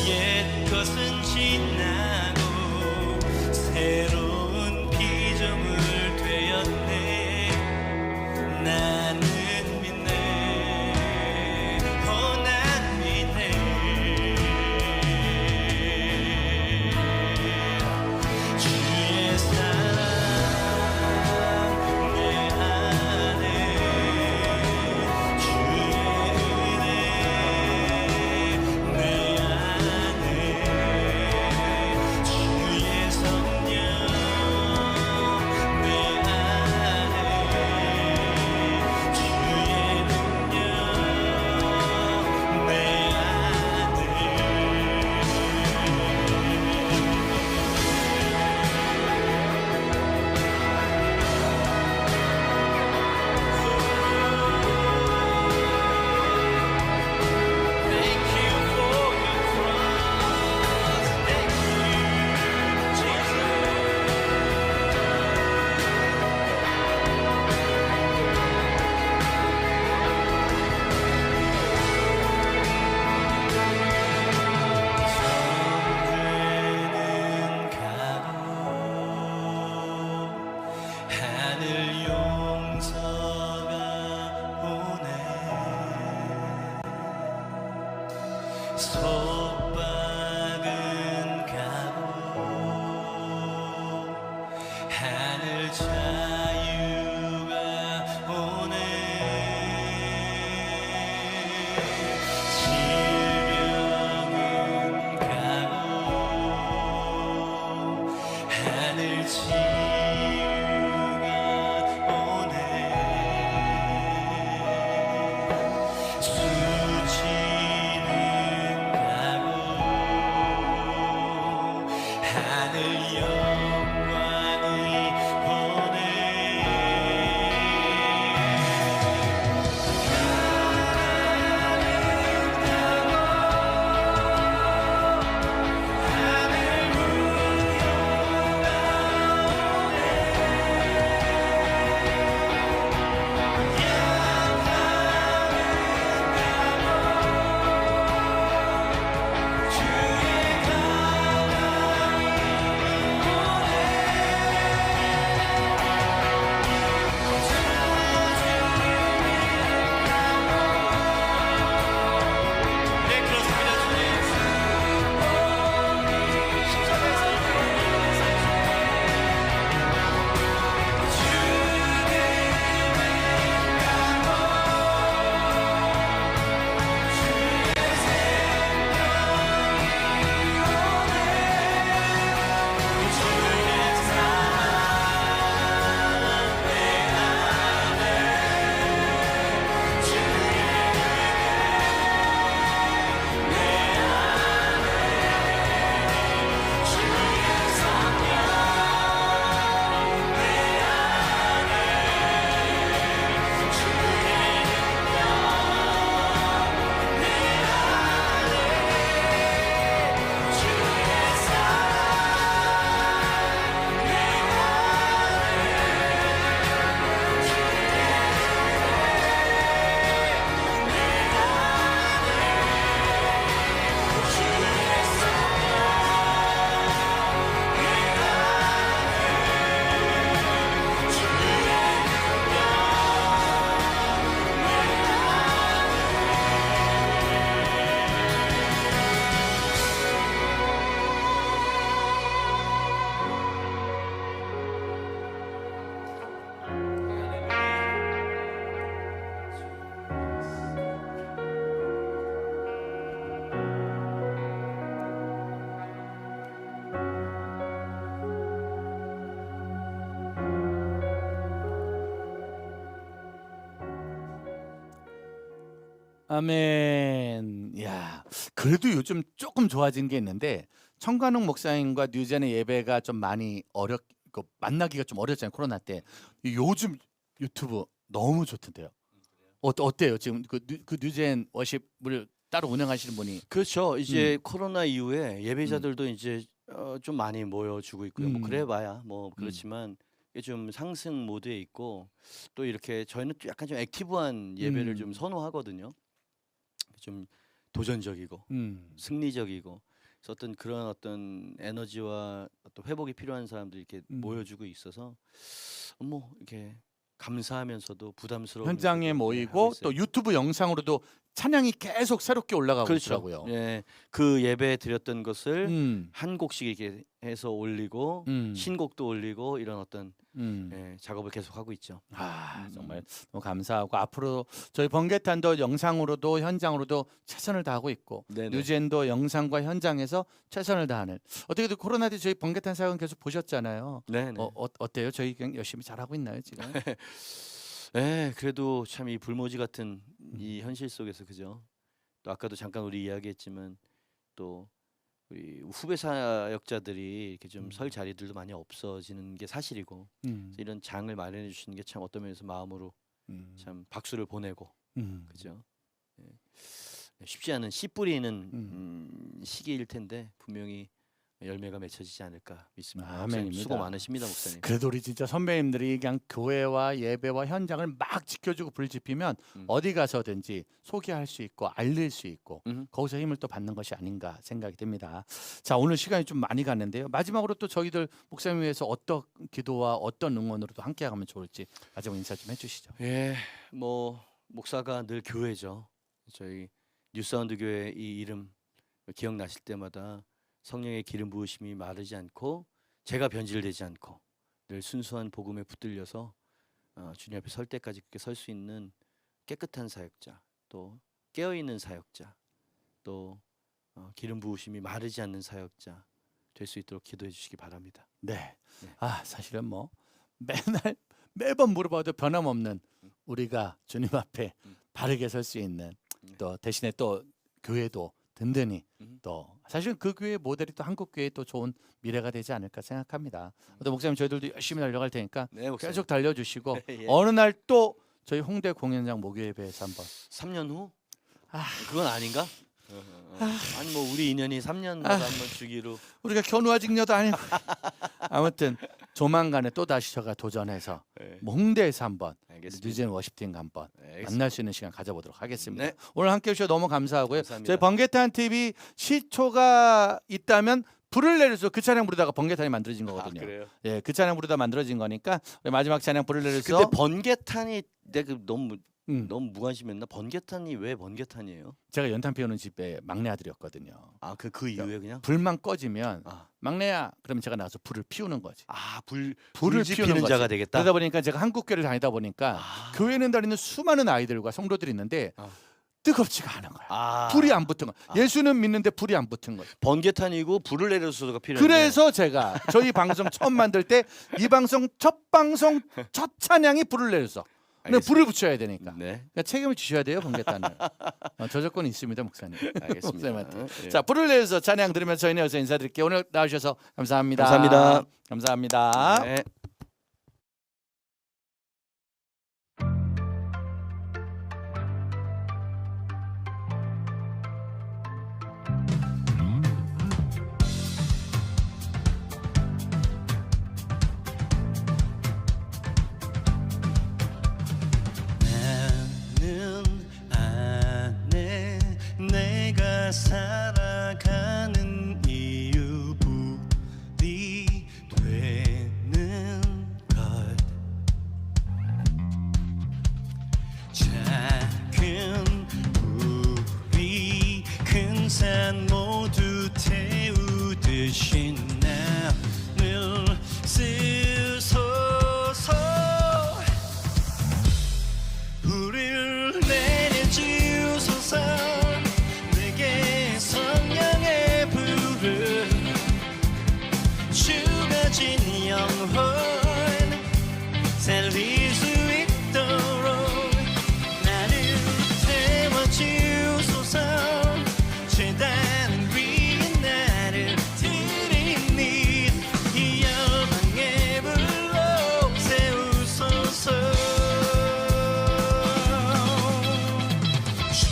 옛 것은 지나고 새로운 피조물 되었네. 나는 믿네. 오, 난 믿네. 주의 사랑 내 안에, 주의 은혜 내 안에, 주의 성령 내 안에, 주의 능력 내 Thank you for your cross. Thank you, Jesus. 성회는 가고 하늘 용서가 오네. 속박은 가고 하늘 자유가 오네. 질병은 가고 하늘 치유가 오네. 수치는 가고 하늘 영광이 오네. 네, 그렇습니다, 주님. 십자가에서 아멘. 야, 그래도 요즘 조금 좋아진 게 있는데 청관욱 목사님과 뉴젠의 예배가 좀 많이 만나기가 좀 어렵잖아요. 코로나 때. 요즘 유튜브 너무 좋던데요. 어때요? 지금 그 뉴젠 워십을 따로 운영하시는 분이 그렇죠. 이제 코로나 이후에 예배자들도 이제 좀 많이 모여주고 있고요. 뭐 그래봐야 뭐 그렇지만 이게 좀 상승 모드에 있고 또 이렇게 저희는 또 약간 좀 액티브한 예배를 좀 선호하거든요. 좀 도전적이고 승리적이고 그래서 어떤 그런 어떤 에너지와 어떤 회복이 필요한 사람들이 이렇게 모여주고 있어서 뭐 이렇게 감사하면서도 부담스러운 현장에 모이고 또 유튜브 영상으로도 찬양이 계속 새롭게 올라가고 그렇죠. 있더라고요. 예, 그 예배 드렸던 것을 한 곡씩 이렇게 해서 올리고 신곡도 올리고 이런 어떤 예, 작업을 계속 하고 있죠. 정말 너무 감사하고 앞으로 저희 번개탄도 영상으로도 현장으로도 최선을 다하고 있고 네네. 뉴젠도 영상과 현장에서 최선을 다하는 어떻게든 코로나 때 저희 번개탄 사역은 계속 보셨잖아요. 네네. 어때요? 저희 그냥 열심히 잘하고 있나요 지금? 네, 그래도 참 이 불모지 같은 이 현실 속에서 그죠. 또 아까도 잠깐 우리 이야기했지만 또 우리 후배 사역자들이 이렇게 좀 설 자리들도 많이 없어지는 게 사실이고 이런 장을 마련해 주시는 게 참 어떤 면에서 마음으로 참 박수를 보내고 그죠. 예. 쉽지 않은 씨 뿌리는 시기일 텐데 분명히 열매가 맺혀지지 않을까 믿습니다. 목사님 아멘입니다. 수고 많으십니다, 목사님. 그래도 우리 진짜 선배님들이 그냥 교회와 예배와 현장을 막 지켜주고 불 지피면 어디 가서든지 소개할 수 있고 알릴 수 있고 거기서 힘을 또 받는 것이 아닌가 생각이 듭니다. 자, 오늘 시간이 좀 많이 갔는데요. 마지막으로 또 저희들 목사님 위해서 어떤 기도와 어떤 응원으로도 함께 가면 좋을지 마지막 인사 좀 해주시죠. 예, 뭐 목사가 늘 교회죠. 저희 뉴사운드 교회 이 이름 기억나실 때마다 성령의 기름 부으심이 마르지 않고 제가 변질되지 않고 늘 순수한 복음에 붙들려서 주님 앞에 설 때까지 그렇게 설 수 있는 깨끗한 사역자, 또 깨어있는 사역자, 또 기름 부으심이 마르지 않는 사역자 될 수 있도록 기도해 주시기 바랍니다. 네. 사실은 뭐 매번 물어봐도 변함없는 우리가 주님 앞에 바르게 설 수 있는 또 대신에 또 교회도 든든히 또 사실 그 교회의 모델이 또 한국 교회의 또 좋은 미래가 되지 않을까 생각합니다. 또 목사님 저희들도 열심히 달려갈 테니까 네, 목사님. 계속 달려주시고 예. 어느 날 또 저희 홍대 공연장 목요예배에서 한번 3년 후? 그건 아닌가? 아니 뭐 우리 인연이 3년마다 한번 주기로. 우리가 견우와 직녀도 아니고 아무튼 조만간에 또 다시 저가 도전해서 네. 뭐 홍대에서 한번 알겠습니다. 뉴젠 워십팀 한번 알겠습니다. 만날 수 있는 시간 가져보도록 하겠습니다. 네. 오늘 함께 해주셔서 너무 감사하고요. 감사합니다. 저희 번개탄 TV 시초가 있다면 불을 내려서 그 찬양 부르다가 번개탄이 만들어진 거거든요. 그래요? 예, 그 찬양 부르다 만들어진 거니까 우리 마지막 찬양 불을 내려서 근데 번개탄이 내가 너무 무관심했나? 번개탄이 왜 번개탄이에요? 제가 연탄 피우는 집에 막내 아들이었거든요. 그 이후에 그냥? 불만 꺼지면 막내야 그러면 제가 나가서 불을 피우는 거지. 불을 피우는 피우는 거지. 자가 되겠다. 그러다 보니까 제가 한국 교회를 다니다 보니까 교회는 다니는 수많은 아이들과 성도들이 있는데 뜨겁지가 않은 거야. 불이 안 붙은 거야. 예수는 믿는데 불이 안 붙은 거야. 번개탄이고 불을 내려서가 필요해. 그래서 제가 저희 방송 처음 만들 때 이 방송 첫 찬양이 불을 내려서. 근데 불을 붙여야 되니까. 네. 그러니까 책임을 지셔야 돼요, 번개탄을. 저작권이 있습니다, 목사님. 알겠습니다. 목사님한테. 예. 자, 불을 내려서 찬양 들으면서 저희는 여기서 인사드릴게요. 오늘 나와주셔서 감사합니다. 감사합니다. 감사합니다. 네. 내가 살아가는 이유 불이 되는 것 작은 불이 큰 산 모두 태우듯이 나를 쓰소서 불을 내려주소서 성령의 불을 죽어진 영혼 살릴 수 있도록 나를 태워주소서 제단 위에 나를 들이니 이 열방의 불로 세우소서 주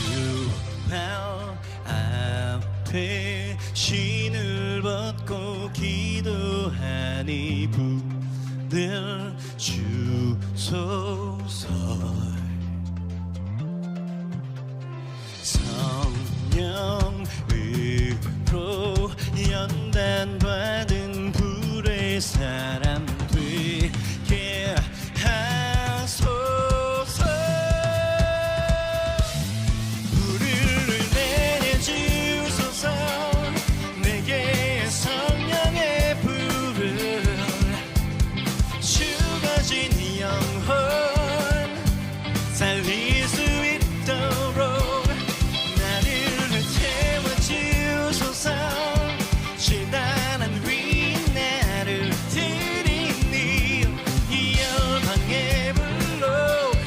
앞에 신을 벗고 많이 부을 주소서. 성령으로 연단받은 불의 사람 되게 하소서. 불을 내려주소서. 내게 성령의 불을 죽어진 영혼 살릴 수 있도록 나를 태워주소서. 신단한 위 나를 들이니 이 열방의 불로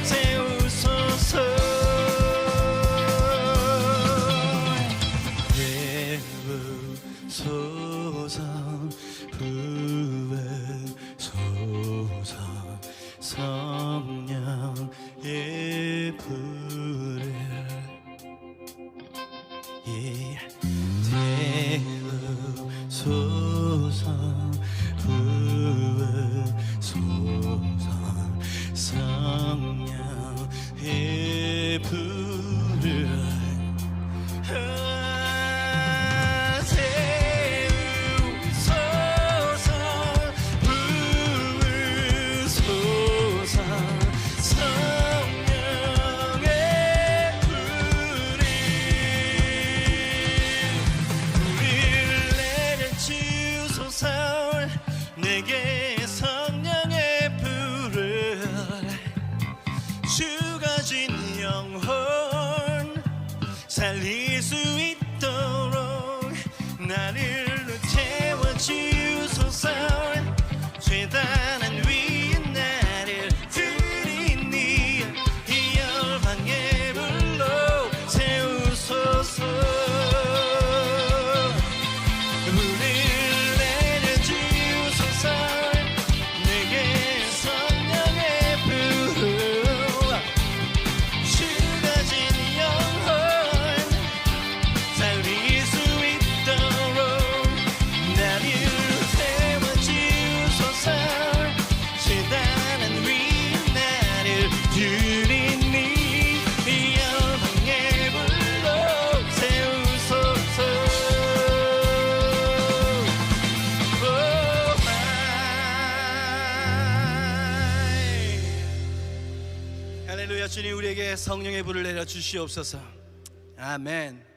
세우소서. 부으소서. 부으소서. 성령의 불을 태우소서. 부으소서. 성령의 불을 태우소서. 부으소서. 성령의 불을 내려주소서. 내게 성령의 불을 죽어진 영혼 살릴 수 있도록 나를 태워주소서. 죄단한 위에 나를 들이니 이 열방의 불로 세우소서. 불을 내려주소서. 내게 성령의 불을 죽어진 영혼 살릴 수 있도록 나를 태워주소서. 재단한 위 나를 들이니 이 열방의 불로 세우소서. 할렐루야. 주님 우리에게 성령의 불을 내려 주시옵소서. 아멘.